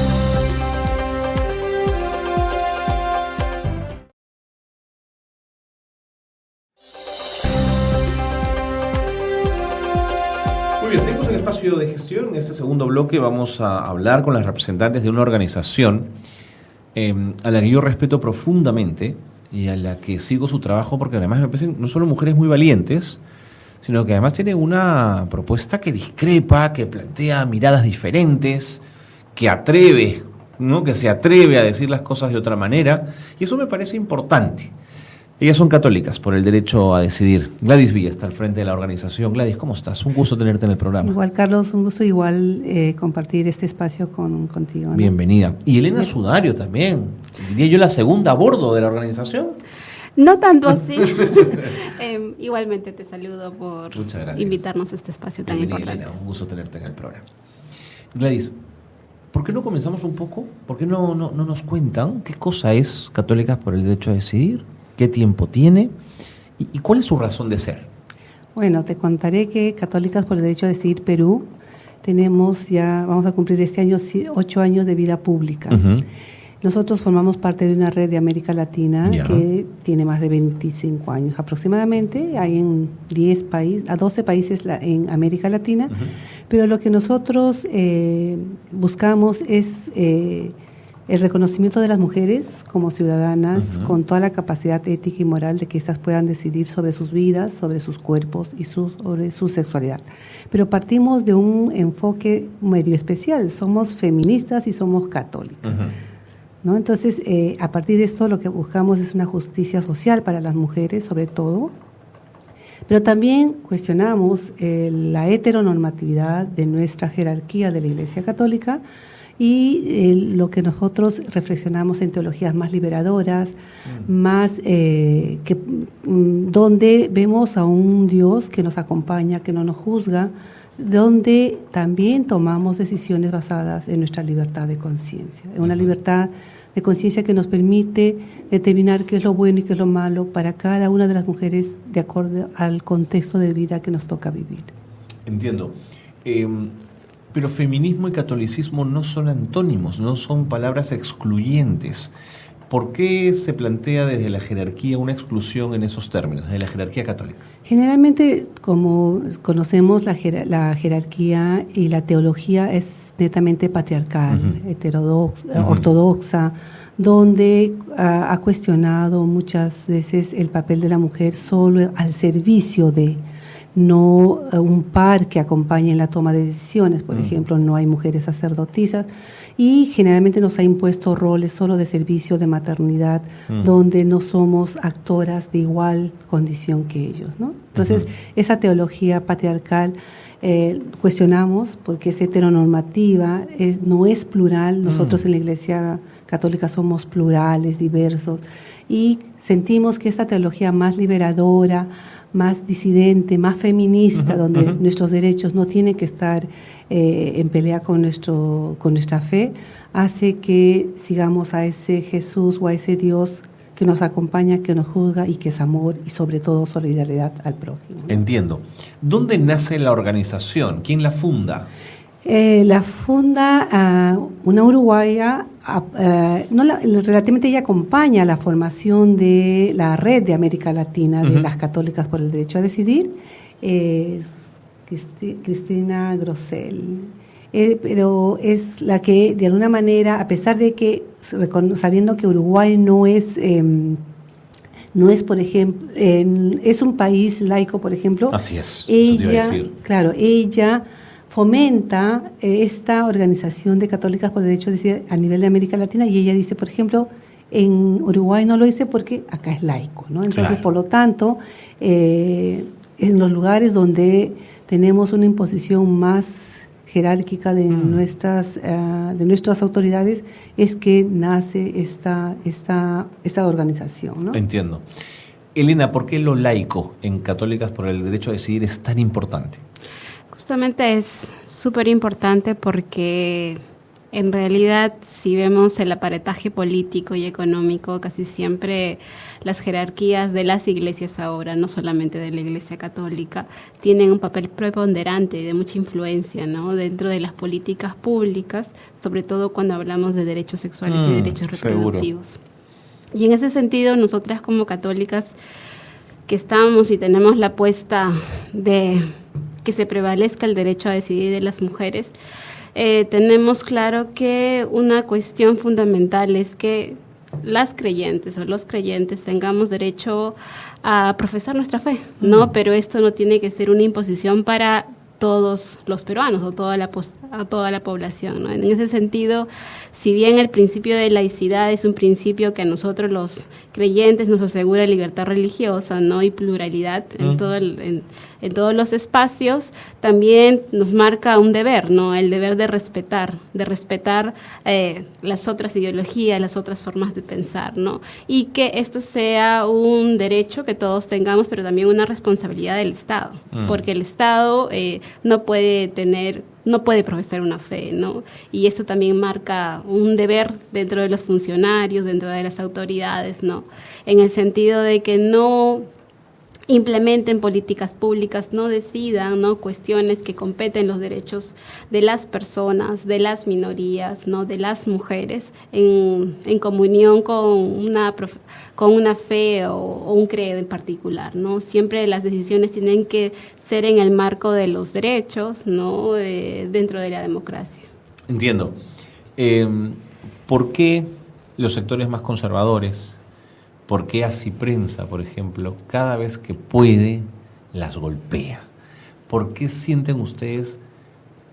Speaker 1: De gestión. En este segundo bloque vamos a hablar con las representantes de una organización a la que yo respeto profundamente y a la que sigo su trabajo porque además me parecen no solo mujeres muy valientes, sino que además tiene una propuesta que discrepa, que plantea miradas diferentes, que atreve, ¿no? Que se atreve a decir las cosas de otra manera, y eso me parece importante. Ellas son católicas por el derecho a decidir. Gladys Villa está al frente de la organización. Gladys, ¿cómo estás? Un gusto tenerte en el programa.
Speaker 3: Igual, Carlos, un gusto compartir este espacio contigo, ¿no?
Speaker 1: Bienvenida. Y Elena Sudario también. Diría yo la segunda a bordo de la organización.
Speaker 4: No tanto así. Igualmente te saludo por invitarnos a este espacio tan importante.
Speaker 1: Elena, un gusto tenerte en el programa. Gladys, ¿por qué no comenzamos un poco? ¿Por qué no nos cuentan qué cosa es Católicas por el Derecho a Decidir? ¿Qué tiempo tiene? ¿Y cuál es su razón de ser?
Speaker 3: Bueno, te contaré que Católicas por el Derecho a Decidir Perú vamos a cumplir este año 8 años de vida pública. Nosotros formamos parte de una red de América Latina que tiene más de 25 años aproximadamente. Hay en 12 países en América Latina, pero lo que nosotros buscamos es el reconocimiento de las mujeres como ciudadanas con toda la capacidad ética y moral de que éstas puedan decidir sobre sus vidas, sobre sus cuerpos y sobre su sexualidad. Pero partimos de un enfoque medio especial. Somos feministas y somos católicas. ¿No? Entonces, a partir de esto lo que buscamos es una justicia social para las mujeres, sobre todo, pero también cuestionamos la heteronormatividad de nuestra jerarquía de la Iglesia Católica y lo que nosotros reflexionamos en teologías más liberadoras, donde vemos a un Dios que nos acompaña, que no nos juzga, donde también tomamos decisiones basadas en nuestra libertad de conciencia, en una libertad de conciencia que nos permite determinar qué es lo bueno y qué es lo malo para cada una de las mujeres de acuerdo al contexto de vida que nos toca vivir.
Speaker 1: Entiendo. Pero feminismo y catolicismo no son antónimos, no son palabras excluyentes. ¿Por qué se plantea desde la jerarquía una exclusión en esos términos, desde la jerarquía católica?
Speaker 3: Generalmente, como conocemos, la jerarquía y la teología es netamente patriarcal, ortodoxa, donde ha cuestionado muchas veces el papel de la mujer solo al servicio de... no un par que acompañe en la toma de decisiones. Por ejemplo, no hay mujeres sacerdotisas y generalmente nos ha impuesto roles solo de servicio, de maternidad, donde no somos actoras de igual condición que ellos, ¿no? Entonces, esa teología patriarcal cuestionamos porque es heteronormativa, no es plural. Nosotros en la Iglesia Católica somos plurales, diversos, y sentimos que esta teología más liberadora, más disidente, más feminista, donde nuestros derechos no tienen que estar en pelea con nuestra fe, hace que sigamos a ese Jesús o a ese Dios que nos acompaña, que nos juzga y que es amor y sobre todo solidaridad al prójimo, ¿no?
Speaker 1: Entiendo. ¿Dónde nace la organización? ¿Quién la funda?
Speaker 3: La funda una uruguaya, relativamente ella acompaña la formación de la red de América Latina de las católicas por el derecho a decidir, Cristina Grosel, pero es la que de alguna manera, a pesar de que, sabiendo que Uruguay no es, por ejemplo, es un país laico, por ejemplo.
Speaker 1: Así es.
Speaker 3: Ella fomenta esta organización de católicas por el derecho a decidir a nivel de América Latina, y ella dice, por ejemplo, en Uruguay no lo dice porque acá es laico, ¿no? Entonces, por lo tanto, en los lugares donde tenemos una imposición más jerárquica de nuestras autoridades es que nace esta organización, ¿no?
Speaker 1: Entiendo. Elena, ¿por qué lo laico en Católicas por el Derecho a Decidir es tan importante?
Speaker 4: Justamente es súper importante porque en realidad, si vemos el aparataje político y económico, casi siempre las jerarquías de las iglesias ahora, no solamente de la Iglesia Católica, tienen un papel preponderante y de mucha influencia, ¿no?, dentro de las políticas públicas, sobre todo cuando hablamos de derechos sexuales y derechos reproductivos. Seguro. Y en ese sentido, nosotras como católicas que estamos y tenemos la apuesta de que se prevalezca el derecho a decidir de las mujeres, tenemos claro que una cuestión fundamental es que las creyentes o los creyentes tengamos derecho a profesar nuestra fe, ¿no? Pero esto no tiene que ser una imposición para todos los peruanos o toda la población, ¿no? En ese sentido, si bien el principio de laicidad es un principio que a nosotros los creyentes nos asegura libertad religiosa, ¿no?, y pluralidad en todos los espacios, también nos marca un deber, ¿no?, el deber de respetar las otras ideologías, las otras formas de pensar, ¿no?, y que esto sea un derecho que todos tengamos, pero también una responsabilidad del Estado, porque el Estado no puede profesar una fe, ¿no? Y esto también marca un deber dentro de los funcionarios, dentro de las autoridades, ¿no? En el sentido de que no implementen políticas públicas, no decidan, ¿no?, cuestiones que competen los derechos de las personas, de las minorías, ¿no?, de las mujeres, en comunión con una fe o un credo en particular, ¿no? Siempre las decisiones tienen que ser en el marco de los derechos, ¿no?, dentro de la democracia.
Speaker 1: Entiendo. ¿Por qué los sectores más conservadores, por qué Así Prensa, por ejemplo, cada vez que puede las golpea? ¿Por qué sienten ustedes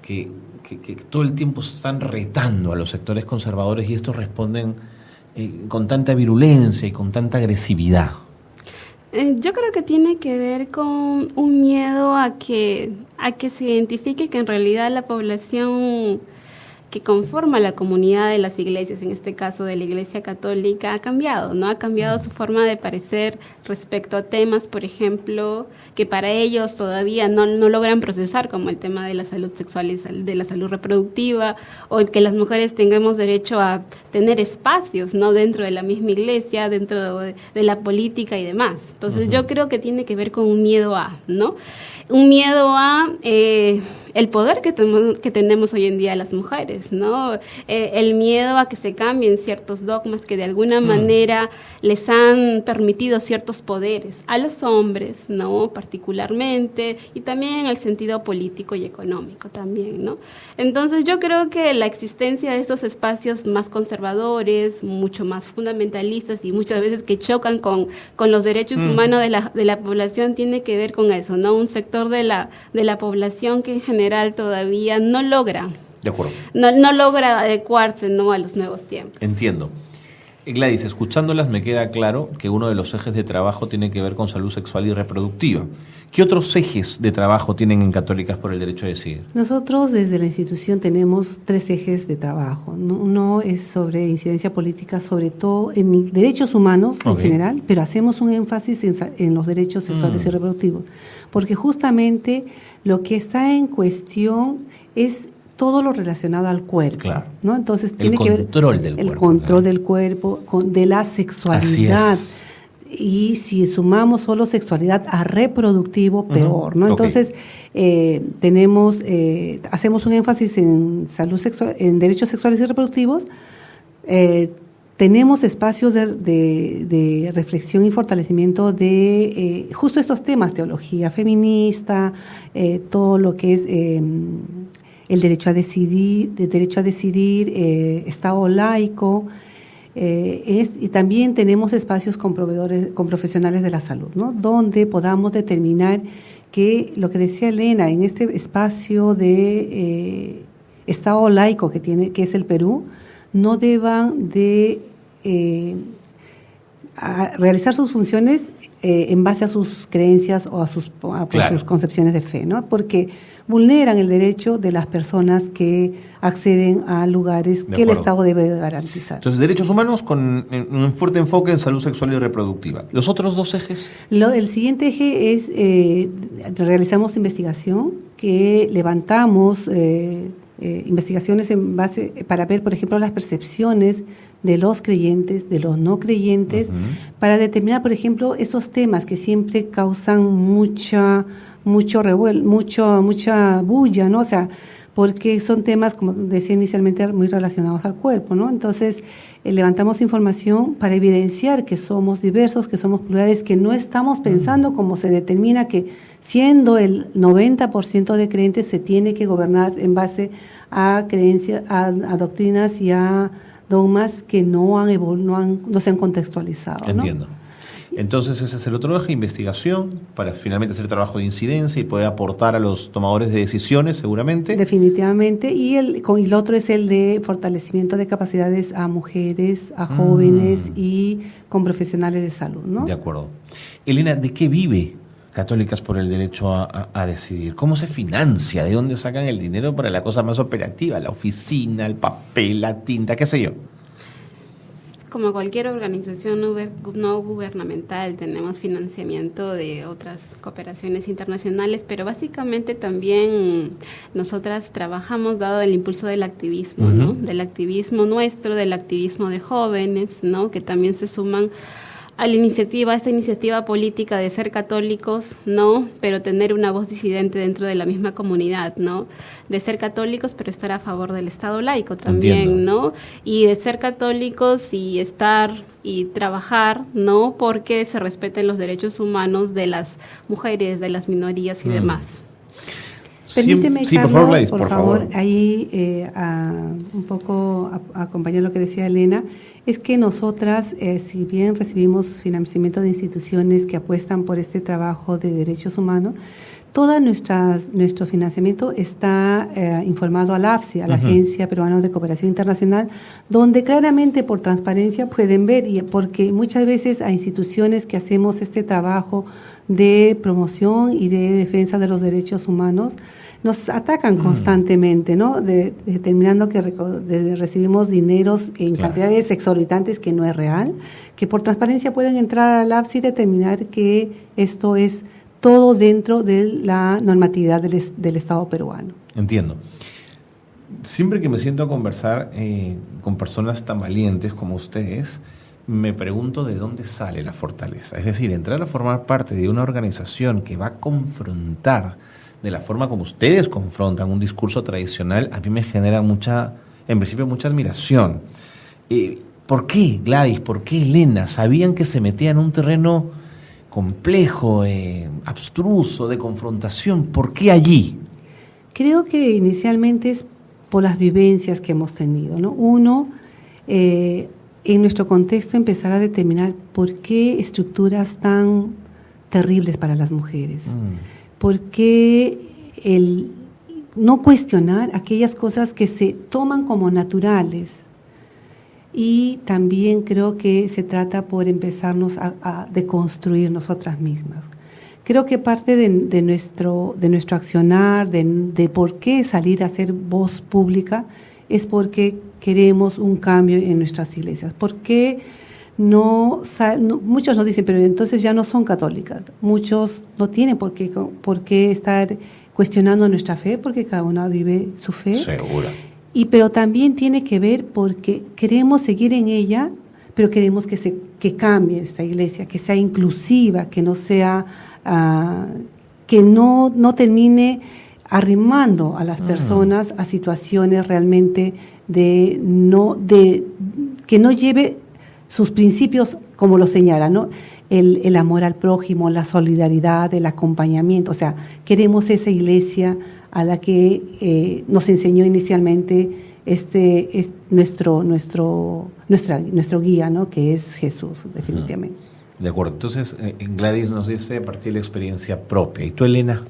Speaker 1: que todo el tiempo están retando a los sectores conservadores y estos responden con tanta virulencia y con tanta agresividad?
Speaker 4: Yo creo que tiene que ver con un miedo a que se identifique que en realidad la población que conforma la comunidad de las iglesias, en este caso de la Iglesia Católica, ha cambiado, ¿no? Ha cambiado su forma de parecer respecto a temas, por ejemplo, que para ellos todavía no logran procesar, como el tema de la salud sexual y de la salud reproductiva, o el que las mujeres tengamos derecho a tener espacios, ¿no?, dentro de la misma iglesia, dentro de la política y demás. Entonces yo creo que tiene que ver con un miedo ¿no? Un miedo el poder que tenemos hoy en día las mujeres, ¿no? El miedo a que se cambien ciertos dogmas que de alguna manera les han permitido ciertos poderes a los hombres, ¿no? Particularmente, y también en el sentido político y económico también, ¿no? Entonces yo creo que la existencia de estos espacios más conservadores, mucho más fundamentalistas y muchas veces que chocan con los derechos humanos de la población tiene que ver con eso, ¿no? Un sector de la población que en general todavía no logra.
Speaker 1: De acuerdo.
Speaker 4: No logra adecuarse, ¿no?, a los nuevos tiempos.
Speaker 1: Entiendo. Gladys, escuchándolas me queda claro que uno de los ejes de trabajo tiene que ver con salud sexual y reproductiva. ¿Qué otros ejes de trabajo tienen en Católicas por el Derecho a Decidir?
Speaker 3: Nosotros desde la institución tenemos 3 ejes de trabajo. Uno es sobre incidencia política, sobre todo en derechos humanos en general, pero hacemos un énfasis en los derechos sexuales y reproductivos, porque justamente lo que está en cuestión es todo lo relacionado al cuerpo,
Speaker 1: claro,
Speaker 3: ¿no? Entonces tiene que ver el control del cuerpo, de la sexualidad. Y si sumamos solo sexualidad a reproductivo, peor, ¿no? Entonces hacemos un énfasis en salud sexual, en derechos sexuales y reproductivos. Tenemos espacios de reflexión y fortalecimiento de justo estos temas: teología feminista, todo lo que es el derecho a decidir, Estado laico, y también tenemos espacios con profesionales de la salud, ¿no? Donde podamos determinar que lo que decía Elena, en este espacio de Estado laico que es el Perú, no deban de realizar sus funciones en base a sus creencias o a sus concepciones de fe, ¿no? Porque vulneran el derecho de las personas que acceden a lugares que el Estado debe garantizar.
Speaker 1: Entonces, derechos humanos con un fuerte enfoque en salud sexual y reproductiva. ¿Los otros 2 ejes? El
Speaker 3: siguiente eje es, realizamos investigación, que levantamos investigaciones en base para ver, por ejemplo, las percepciones de los creyentes, de los no creyentes, para determinar, por ejemplo, esos temas que siempre causan mucha bulla, ¿no? O sea, porque son temas, como decía inicialmente, muy relacionados al cuerpo, ¿no? Entonces, levantamos información para evidenciar que somos diversos, que somos plurales, que no estamos pensando como se determina que, siendo el 90% de creyentes, se tiene que gobernar en base a creencias, a doctrinas y a dogmas que no se han contextualizado, ¿no?
Speaker 1: Entiendo. Entonces ese es el otro eje: investigación, para finalmente hacer trabajo de incidencia y poder aportar a los tomadores de decisiones, seguramente.
Speaker 3: Definitivamente. Y el otro es el de fortalecimiento de capacidades a mujeres, a jóvenes y con profesionales de salud, ¿no?
Speaker 1: De acuerdo. Elena, ¿de qué vive Católicas por el Derecho a Decidir? ¿Cómo se financia? ¿De dónde sacan el dinero para la cosa más operativa? La oficina, el papel, la tinta, qué sé yo.
Speaker 4: Como cualquier organización no gubernamental, tenemos financiamiento de otras cooperaciones internacionales, pero básicamente también nosotras trabajamos dado el impulso del activismo, ¿no? Del activismo nuestro, del activismo de jóvenes, ¿no? Que también se suman a esta iniciativa política de ser católicos, ¿no? Pero tener una voz disidente dentro de la misma comunidad, ¿no? De ser católicos, pero estar a favor del Estado laico también, entiendo, ¿no? Y de ser católicos y estar y trabajar, ¿no? Porque se respeten los derechos humanos de las mujeres, de las minorías y demás.
Speaker 3: Permíteme, Carlos, por favor, ahí un poco acompañar lo que decía Elena, es que nosotras, si bien recibimos financiamiento de instituciones que apuestan por este trabajo de derechos humanos, todo nuestro financiamiento está informado a la AFSI, a la Agencia Peruana de Cooperación Internacional, donde claramente por transparencia pueden ver, y porque muchas veces a instituciones que hacemos este trabajo de promoción y de defensa de los derechos humanos nos atacan constantemente, ¿no? Determinando que recibimos dineros en cantidades exorbitantes que no es real, que por transparencia pueden entrar al AFSI y determinar que esto es todo dentro de la normatividad del Estado peruano.
Speaker 1: Entiendo. Siempre que me siento a conversar con personas tan valientes como ustedes, me pregunto de dónde sale la fortaleza. Es decir, entrar a formar parte de una organización que va a confrontar de la forma como ustedes confrontan un discurso tradicional, a mí me genera en principio mucha admiración. ¿Por qué, Gladys? ¿Por qué, Elena? ¿Sabían que se metían en un terreno complejo, abstruso, de confrontación? ¿Por qué allí?
Speaker 3: Creo que inicialmente es por las vivencias que hemos tenido, ¿no? Uno, en nuestro contexto, empezar a determinar por qué estructuras tan terribles para las mujeres. ¿Por qué el no cuestionar aquellas cosas que se toman como naturales? Y también creo que se trata por empezarnos a deconstruir nosotras mismas. Creo que parte de nuestro accionar, de por qué salir a hacer voz pública, es porque queremos un cambio en nuestras iglesias. ¿Por qué muchos nos dicen, pero entonces ya no son católicas? Muchos no tienen por qué estar cuestionando nuestra fe, porque cada una vive su fe.
Speaker 1: Seguro.
Speaker 3: Pero también tiene que ver porque queremos seguir en ella, pero queremos que cambie esta iglesia, que sea inclusiva, que no sea, que no termine arrimando a las personas a situaciones realmente que no lleve sus principios como lo señala, ¿no? El amor al prójimo, la solidaridad, el acompañamiento. O sea, queremos esa iglesia a la que nos enseñó inicialmente nuestro guía, ¿no? Que es Jesús, definitivamente.
Speaker 1: De acuerdo. Entonces, Gladys nos dice a partir de la experiencia propia. ¿Y tú, Elena?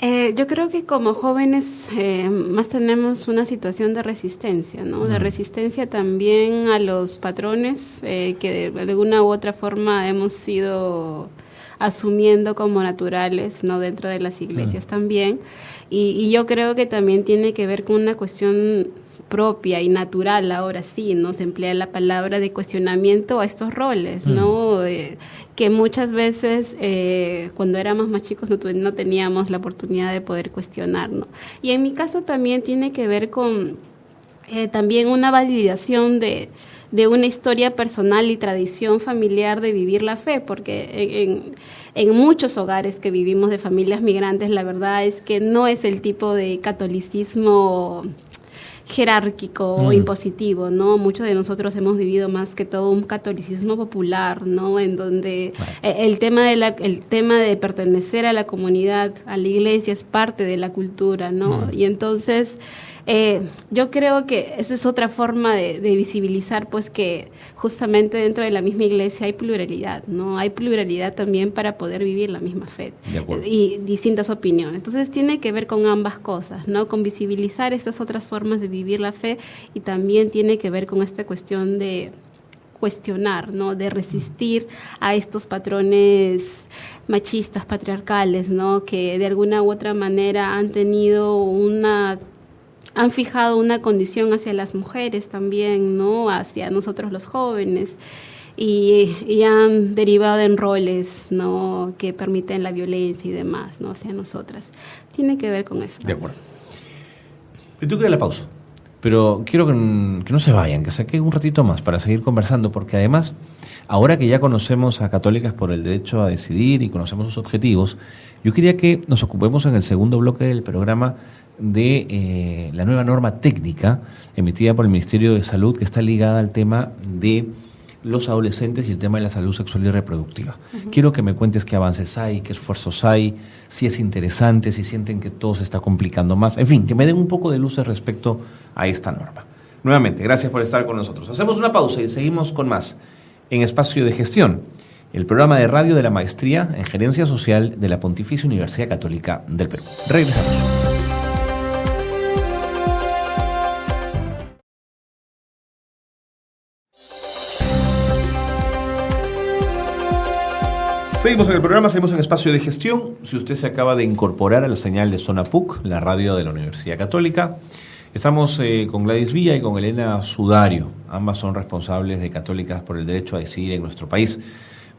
Speaker 4: Yo creo que como jóvenes más tenemos una situación de resistencia, ¿no? De resistencia también a los patrones que de alguna u otra forma hemos ido asumiendo como naturales, ¿no? Dentro de las iglesias también. Y yo creo que también tiene que ver con una cuestión propia y natural, ahora sí, ¿no? Se emplea la palabra de cuestionamiento a estos roles, ¿no? Que muchas veces cuando éramos más chicos no teníamos la oportunidad de poder cuestionar, ¿no? Y en mi caso también tiene que ver con también una validación de una historia personal y tradición familiar de vivir la fe, porque en muchos hogares que vivimos de familias migrantes, la verdad es que no es el tipo de catolicismo jerárquico o impositivo, ¿no? Muchos de nosotros hemos vivido más que todo un catolicismo popular, ¿no? En donde el tema de pertenecer a la comunidad, a la iglesia, es parte de la cultura, ¿no? Y entonces yo creo que esa es otra forma de visibilizar, pues, que justamente dentro de la misma iglesia hay pluralidad, ¿no? Hay pluralidad también para poder vivir la misma fe y distintas opiniones. Entonces tiene que ver con ambas cosas, ¿no? Con visibilizar estas otras formas de vivir la fe, y también tiene que ver con esta cuestión de cuestionar, ¿no? De resistir a estos patrones machistas, patriarcales, ¿no? Que de alguna u otra manera han fijado una condición hacia las mujeres también, ¿no? Hacia nosotros los jóvenes, y han derivado en roles, ¿no? Que permiten la violencia y demás, ¿no? Hacia nosotras. Tiene que ver con eso.
Speaker 1: De acuerdo. Yo tengo que ir a la pausa, pero quiero que no se vayan, que se queden un ratito más para seguir conversando, porque además, ahora que ya conocemos a Católicas por el Derecho a Decidir y conocemos sus objetivos, yo quería que nos ocupemos en el segundo bloque del programa de la nueva norma técnica emitida por el Ministerio de Salud, que está ligada al tema de los adolescentes y el tema de la salud sexual y reproductiva. Quiero que me cuentes qué avances hay, qué esfuerzos hay, si es interesante, si sienten que todo se está complicando más, en fin, que me den un poco de luces respecto a esta norma. Nuevamente, gracias por estar con nosotros. Hacemos una pausa y seguimos con más en Espacio de Gestión, el programa de radio de la Maestría en Gerencia Social de la Pontificia Universidad Católica del Perú. Regresamos. Seguimos en el programa, seguimos en Espacio de Gestión. Si usted se acaba de incorporar a la señal de Zona PUC, la radio de la Universidad Católica, estamos con Gladys Villa y con Elena Sudario. Ambas son responsables de Católicas por el Derecho a Decidir en nuestro país.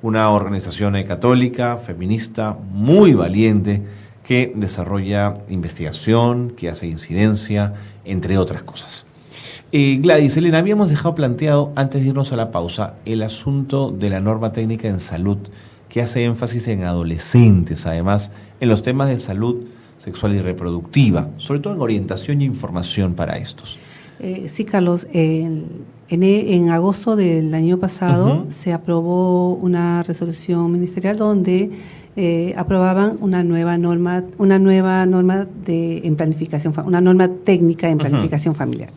Speaker 1: Una organización católica, feminista, muy valiente, que desarrolla investigación, que hace incidencia, entre otras cosas. Gladys, Elena, habíamos dejado planteado, antes de irnos a la pausa, el asunto de la norma técnica en salud, que hace énfasis en adolescentes, además, en los temas de salud sexual y reproductiva, sobre todo en orientación y información para estos.
Speaker 3: Sí, Carlos. En agosto del año pasado se aprobó una resolución ministerial donde aprobaban una nueva norma en planificación, una norma técnica en planificación familiar.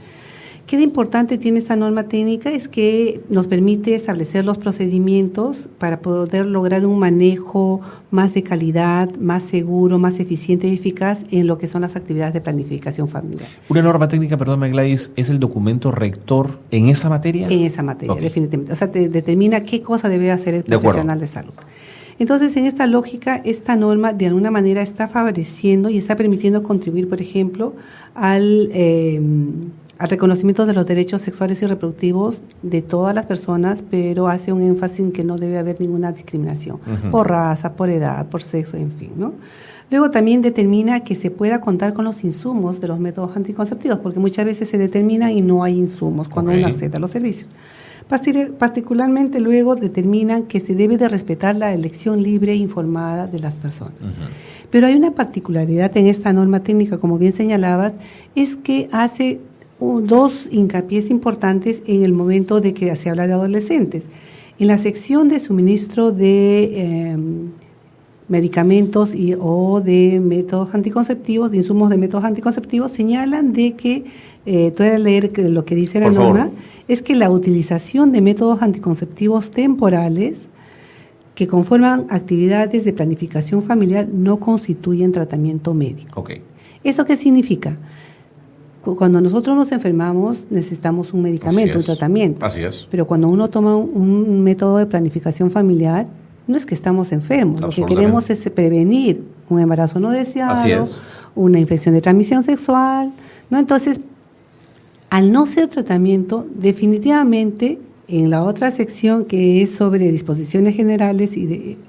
Speaker 3: ¿Qué de importante tiene esta norma técnica? Es que nos permite establecer los procedimientos para poder lograr un manejo más de calidad, más seguro, más eficiente y eficaz en lo que son las actividades de planificación familiar.
Speaker 1: Una norma técnica, perdón, Gladys, ¿es el documento rector en esa materia?
Speaker 3: En esa materia, definitivamente. O sea, determina qué cosa debe hacer el profesional de salud. Entonces, en esta lógica, esta norma de alguna manera está favoreciendo y está permitiendo contribuir, por ejemplo, al reconocimiento de los derechos sexuales y reproductivos de todas las personas, pero hace un énfasis en que no debe haber ninguna discriminación por raza, por edad, por sexo, en fin, ¿no? Luego también determina que se pueda contar con los insumos de los métodos anticonceptivos, porque muchas veces se determinan y no hay insumos cuando uno accede a los servicios. Particularmente luego determinan que se debe de respetar la elección libre e informada de las personas. Pero hay una particularidad en esta norma técnica, como bien señalabas, es que hace dos hincapiés importantes en el momento de que se habla de adolescentes. En la sección de suministro de medicamentos o de métodos anticonceptivos, de insumos de métodos anticonceptivos, señalan de que, tú vas a leer lo que dice la norma, es que la utilización de métodos anticonceptivos temporales que conforman actividades de planificación familiar no constituyen tratamiento médico. ¿Eso qué significa? Cuando nosotros nos enfermamos necesitamos un medicamento, un tratamiento.
Speaker 1: Así es.
Speaker 3: Pero cuando uno toma un método de planificación familiar, no es que estamos enfermos. Lo que queremos es prevenir un embarazo no deseado, una infección de transmisión sexual, ¿no? Entonces, al no ser tratamiento, definitivamente en la otra sección que es sobre disposiciones generales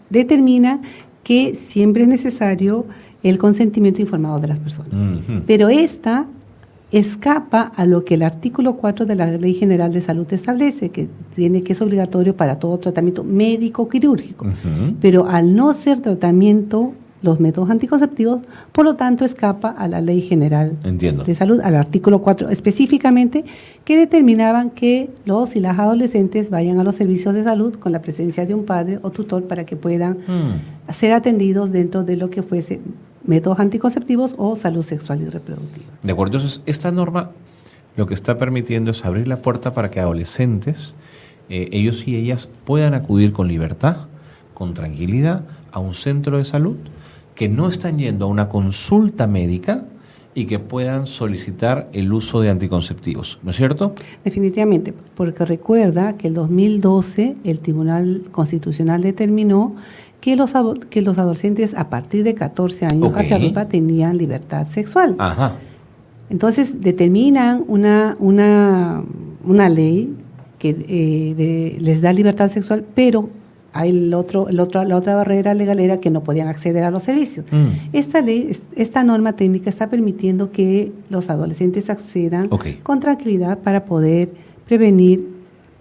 Speaker 3: determina que siempre es necesario el consentimiento informado de las personas. Pero esta escapa a lo que el artículo 4 de la Ley General de Salud establece, que es obligatorio para todo tratamiento médico-quirúrgico. Pero al no ser tratamiento, los métodos anticonceptivos, por lo tanto escapa a la Ley General de Salud, al artículo 4 específicamente, que determinaban que los y las adolescentes vayan a los servicios de salud con la presencia de un padre o tutor para que puedan ser atendidos dentro de lo que fuese métodos anticonceptivos o salud sexual y reproductiva.
Speaker 1: De acuerdo, entonces esta norma lo que está permitiendo es abrir la puerta para que adolescentes, ellos y ellas puedan acudir con libertad, con tranquilidad a un centro de salud, que no están yendo a una consulta médica y que puedan solicitar el uso de anticonceptivos, ¿no es cierto? Definitivamente, porque recuerda que el 2012 el Tribunal Constitucional determinó que los adolescentes a partir de 14 años hacia arriba tenían libertad sexual. Entonces determinan una ley que les da libertad sexual, pero hay la otra barrera legal era que no podían acceder a los servicios. Esta norma técnica está permitiendo que los adolescentes accedan con tranquilidad para poder prevenir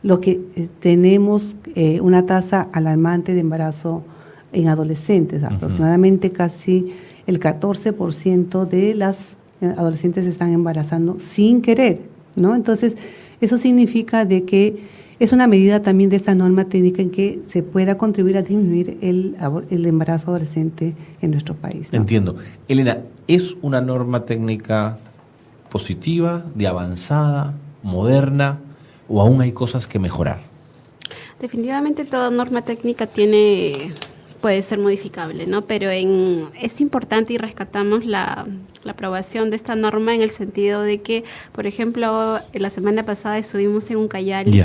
Speaker 1: lo que tenemos una tasa alarmante de embarazo en adolescentes. Aproximadamente casi el 14% de las adolescentes se están embarazando sin querer, ¿no? Entonces, eso significa de que es una medida también de esta norma técnica en que se pueda contribuir a disminuir el embarazo adolescente en nuestro país, ¿no? Entiendo. Elena, ¿es una norma técnica positiva, de avanzada, moderna, o aún hay cosas que mejorar?
Speaker 4: Definitivamente toda norma técnica puede ser modificable, ¿no? Pero es importante y rescatamos la aprobación de esta norma en el sentido de que, por ejemplo, la semana pasada estuvimos en Ucayali.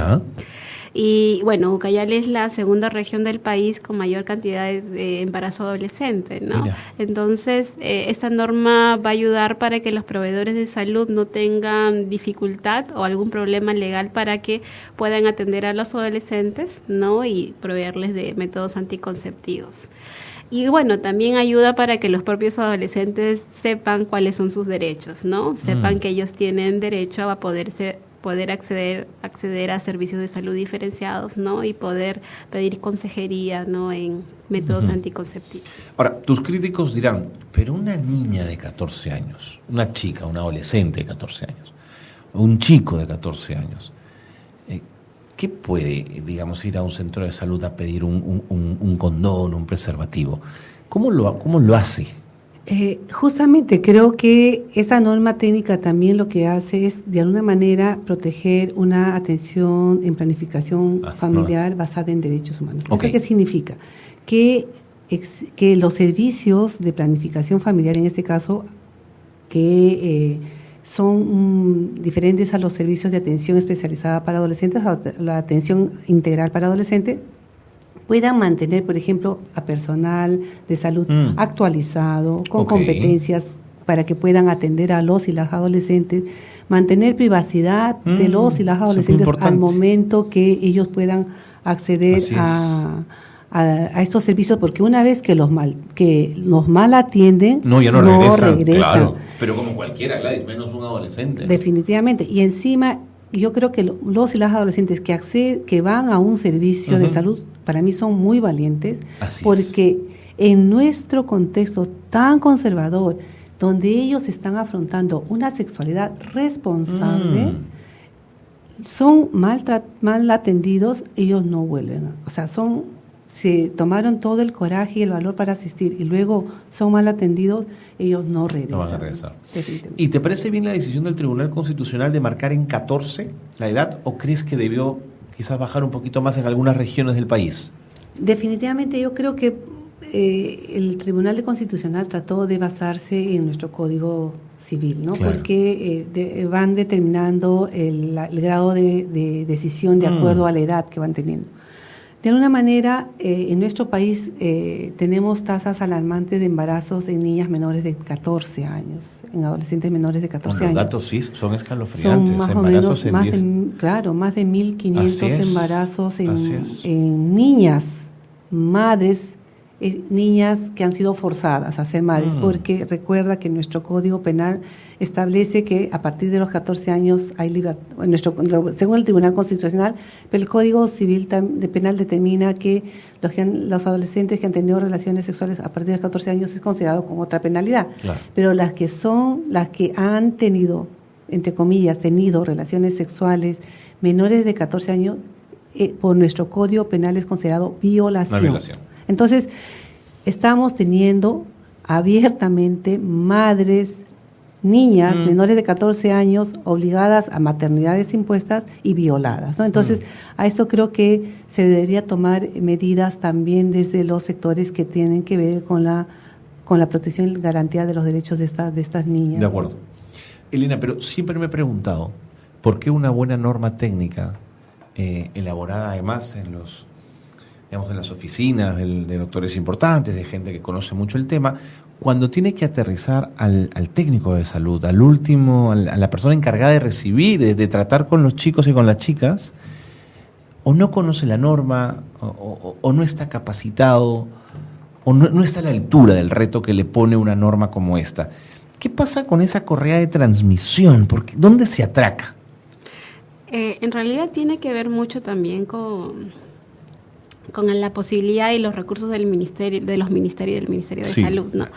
Speaker 4: Y bueno, Ucayali es la segunda región del país con mayor cantidad de embarazo adolescente, ¿no? Entonces, esta norma va a ayudar para que los proveedores de salud no tengan dificultad o algún problema legal para que puedan atender a los adolescentes, ¿no? Y proveerles de métodos anticonceptivos. Y bueno, también ayuda para que los propios adolescentes sepan cuáles son sus derechos, ¿no? Sepan que ellos tienen derecho a poder poder acceder a servicios de salud diferenciados, ¿no? Y poder pedir consejería, ¿no? En métodos anticonceptivos.
Speaker 1: Ahora, tus críticos dirán, pero una niña de 14 años, una chica, una adolescente de 14 años, un chico de 14 años, ¿qué puede, digamos, ir a un centro de salud a pedir un condón, un preservativo? ¿Cómo lo hace?
Speaker 3: Justamente creo que esa norma técnica también lo que hace es de alguna manera proteger una atención en planificación familiar basada en derechos humanos.
Speaker 1: Okay.
Speaker 3: ¿Eso qué significa? Que los servicios de planificación familiar, en este caso, que son diferentes a los servicios de atención especializada para adolescentes, la atención integral para adolescentes, puedan mantener, por ejemplo, a personal de salud actualizado, con competencias para que puedan atender a los y las adolescentes, mantener privacidad de los y las adolescentes al momento que ellos puedan acceder a estos servicios, porque una vez que los mal atienden,
Speaker 1: no regresan. Claro. Pero como cualquiera, Gladys, menos un adolescente.
Speaker 3: Definitivamente. Y encima, yo creo que los y las adolescentes que van a un servicio de salud, para mí son muy valientes, porque en nuestro contexto tan conservador, donde ellos están afrontando una sexualidad responsable, son mal atendidos, ellos no vuelven. O sea, se tomaron todo el coraje y el valor para asistir y luego son mal atendidos, ellos no regresan.
Speaker 1: No van a regresar. ¿Y te parece bien la decisión del Tribunal Constitucional de marcar en 14 la edad, o crees que debió quizás bajar un poquito más en algunas regiones del país?
Speaker 3: Definitivamente yo creo que el Tribunal Constitucional trató de basarse en nuestro Código Civil, ¿no? Claro. Porque van determinando el grado de decisión de acuerdo a la edad que van teniendo. De alguna manera, en nuestro país tenemos tasas alarmantes de embarazos en niñas menores de 14 años, en adolescentes menores de 14 años.
Speaker 1: Los datos sí son escalofriantes.
Speaker 3: Son más o menos, más de 1.500 embarazos en niñas, madres, niñas que han sido forzadas a ser madres, porque recuerda que nuestro Código Penal establece que a partir de los 14 años hay libertad, según el Tribunal Constitucional, pero el Código Civil Penal determina que los adolescentes que han tenido relaciones sexuales a partir de los 14 años es considerado como otra penalidad. Claro. Pero las que han tenido, entre comillas, relaciones sexuales menores de 14 años, por nuestro Código Penal es considerado violación. Entonces, estamos teniendo abiertamente madres, niñas menores de 14 años obligadas a maternidades impuestas y violadas, ¿no? Entonces, a esto creo que se debería tomar medidas también desde los sectores que tienen que ver con la protección y garantía de los derechos de estas niñas.
Speaker 1: De acuerdo. Elena, pero siempre me he preguntado por qué una buena norma técnica elaborada además en las oficinas de doctores importantes, de gente que conoce mucho el tema, cuando tiene que aterrizar al técnico de salud, al último, a la persona encargada de recibir, de tratar con los chicos y con las chicas, o no conoce la norma, o no está capacitado, o no está a la altura del reto que le pone una norma como esta. ¿Qué pasa con esa correa de transmisión? ¿Dónde se atraca?
Speaker 4: En realidad tiene que ver mucho también con la posibilidad y los recursos del Ministerio de Salud, ¿no?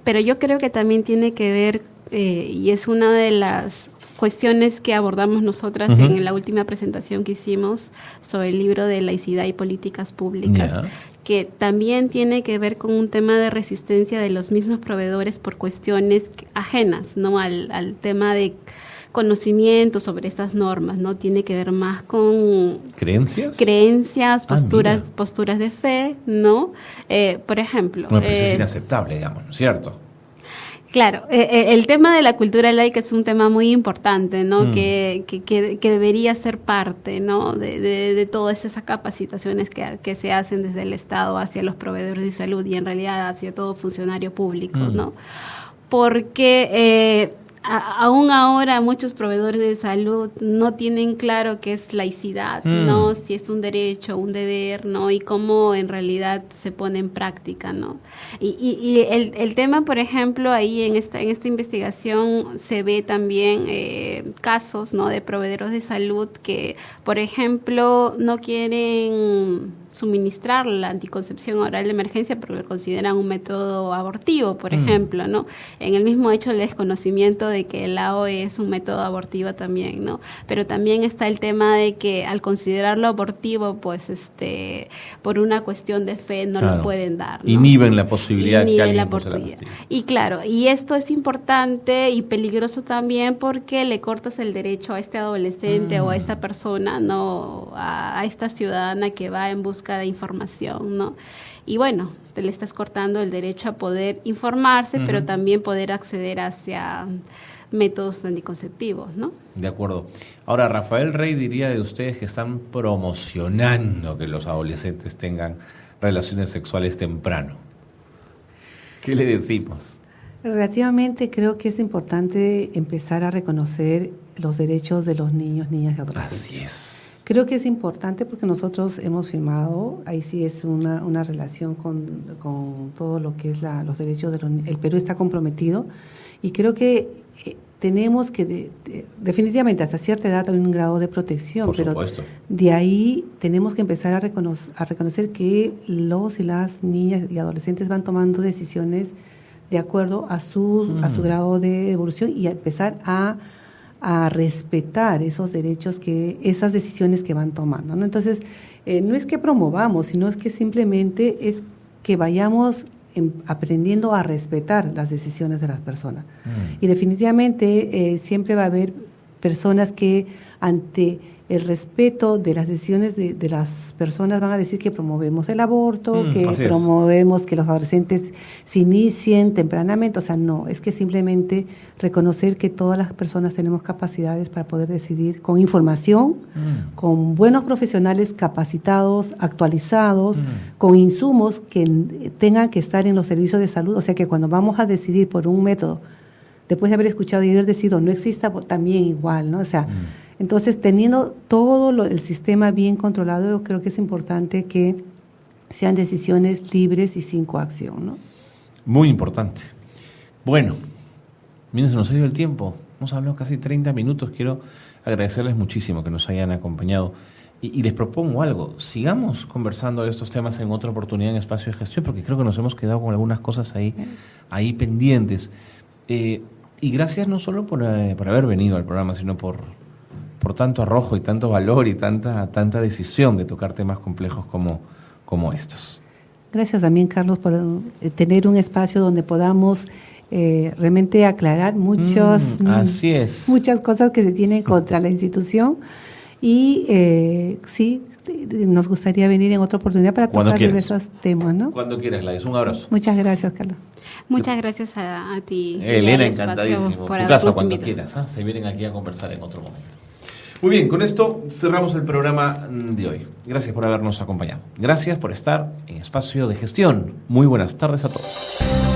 Speaker 4: Pero yo creo que también tiene que ver, y es una de las cuestiones que abordamos nosotras en la última presentación que hicimos sobre el libro de laicidad y políticas públicas, que también tiene que ver con un tema de resistencia de los mismos proveedores por cuestiones ajenas, ¿no? Al tema de conocimiento sobre estas normas, ¿no? Tiene que ver más con creencias, posturas de fe, ¿no? Por ejemplo,
Speaker 1: bueno, pero eso es inaceptable, digamos, ¿no es cierto?
Speaker 4: Claro, el tema de la cultura laica es un tema muy importante, ¿no? Que debería ser parte, ¿no? de todas esas capacitaciones que se hacen desde el Estado hacia los proveedores de salud y en realidad hacia todo funcionario público, ¿no? Porque aún ahora muchos proveedores de salud no tienen claro qué es laicidad, ¿no? Si es un derecho, un deber, ¿no? Y cómo en realidad se pone en práctica, ¿no? Y el tema, por ejemplo, ahí en esta investigación se ve también casos, ¿no? De proveedores de salud que, por ejemplo, no quieren suministrar la anticoncepción oral de emergencia porque lo consideran un método abortivo, por ejemplo, ¿no? En el mismo hecho el desconocimiento de que el AO es un método abortivo también, ¿no? Pero también está el tema de que al considerarlo abortivo, pues por una cuestión de fe no lo pueden dar, ¿no?
Speaker 1: Inhiben la posibilidad que alguien use la pastilla.
Speaker 4: Y claro, y esto es importante y peligroso también porque le cortas el derecho a este adolescente o a esta persona, ¿no? A esta ciudadana que va en busca de información, ¿no? Y bueno, te le estás cortando el derecho a poder informarse, pero también poder acceder hacia métodos anticonceptivos, ¿no?
Speaker 1: De acuerdo. Ahora, Rafael Rey diría de ustedes que están promocionando que los adolescentes tengan relaciones sexuales temprano. ¿Qué le decimos?
Speaker 3: Relativamente creo que es importante empezar a reconocer los derechos de los niños, niñas y adolescentes.
Speaker 1: Así es.
Speaker 3: Creo que es importante porque nosotros hemos firmado, ahí sí es una relación con todo lo que es los derechos de los niños. El Perú está comprometido y creo que tenemos que, definitivamente hasta cierta edad hay un grado de protección,
Speaker 1: por
Speaker 3: pero
Speaker 1: supuesto,
Speaker 3: de ahí tenemos que empezar a reconocer que los y las niñas y adolescentes van tomando decisiones de acuerdo a su grado de evolución y a empezar a respetar esos derechos, esas decisiones que van tomando, ¿no? Entonces, no es que promovamos, sino es que simplemente es que vayamos aprendiendo a respetar las decisiones de las personas. Y definitivamente siempre va a haber personas que ante el respeto de las decisiones de las personas van a decir que promovemos el aborto, que promovemos que los adolescentes se inicien tempranamente. O sea, no, es que simplemente reconocer que todas las personas tenemos capacidades para poder decidir con información, con buenos profesionales capacitados, actualizados, con insumos que tengan que estar en los servicios de salud. O sea, que cuando vamos a decidir por un método, después de haber escuchado y haber decidido no exista, también igual, ¿no? O sea, entonces, teniendo todo el sistema bien controlado, yo creo que es importante que sean decisiones libres y sin coacción, ¿no?
Speaker 1: Muy importante. Bueno, miren, se nos ha ido el tiempo. Hemos hablado casi 30 minutos. Quiero agradecerles muchísimo que nos hayan acompañado. Y les propongo algo. Sigamos conversando de estos temas en otra oportunidad en Espacio de Gestión, porque creo que nos hemos quedado con algunas cosas ahí pendientes. Y gracias no solo por haber venido al programa, sino por tanto arrojo y tanto valor y tanta decisión de tocar temas complejos como estos.
Speaker 3: Gracias también, Carlos, por tener un espacio donde podamos realmente aclarar muchas cosas que se tienen contra la institución. Y sí, nos gustaría venir en otra oportunidad para tocar diversos temas, ¿no?
Speaker 1: Cuando quieras, Gladys. Un abrazo.
Speaker 3: Muchas gracias, Carlos.
Speaker 4: Muchas gracias a ti.
Speaker 1: Elena, encantadísimo. Tu casa cuando quieras. Se vienen aquí a conversar en otro momento. Muy bien, con esto cerramos el programa de hoy. Gracias por habernos acompañado. Gracias por estar en Espacio de Gestión. Muy buenas tardes a todos.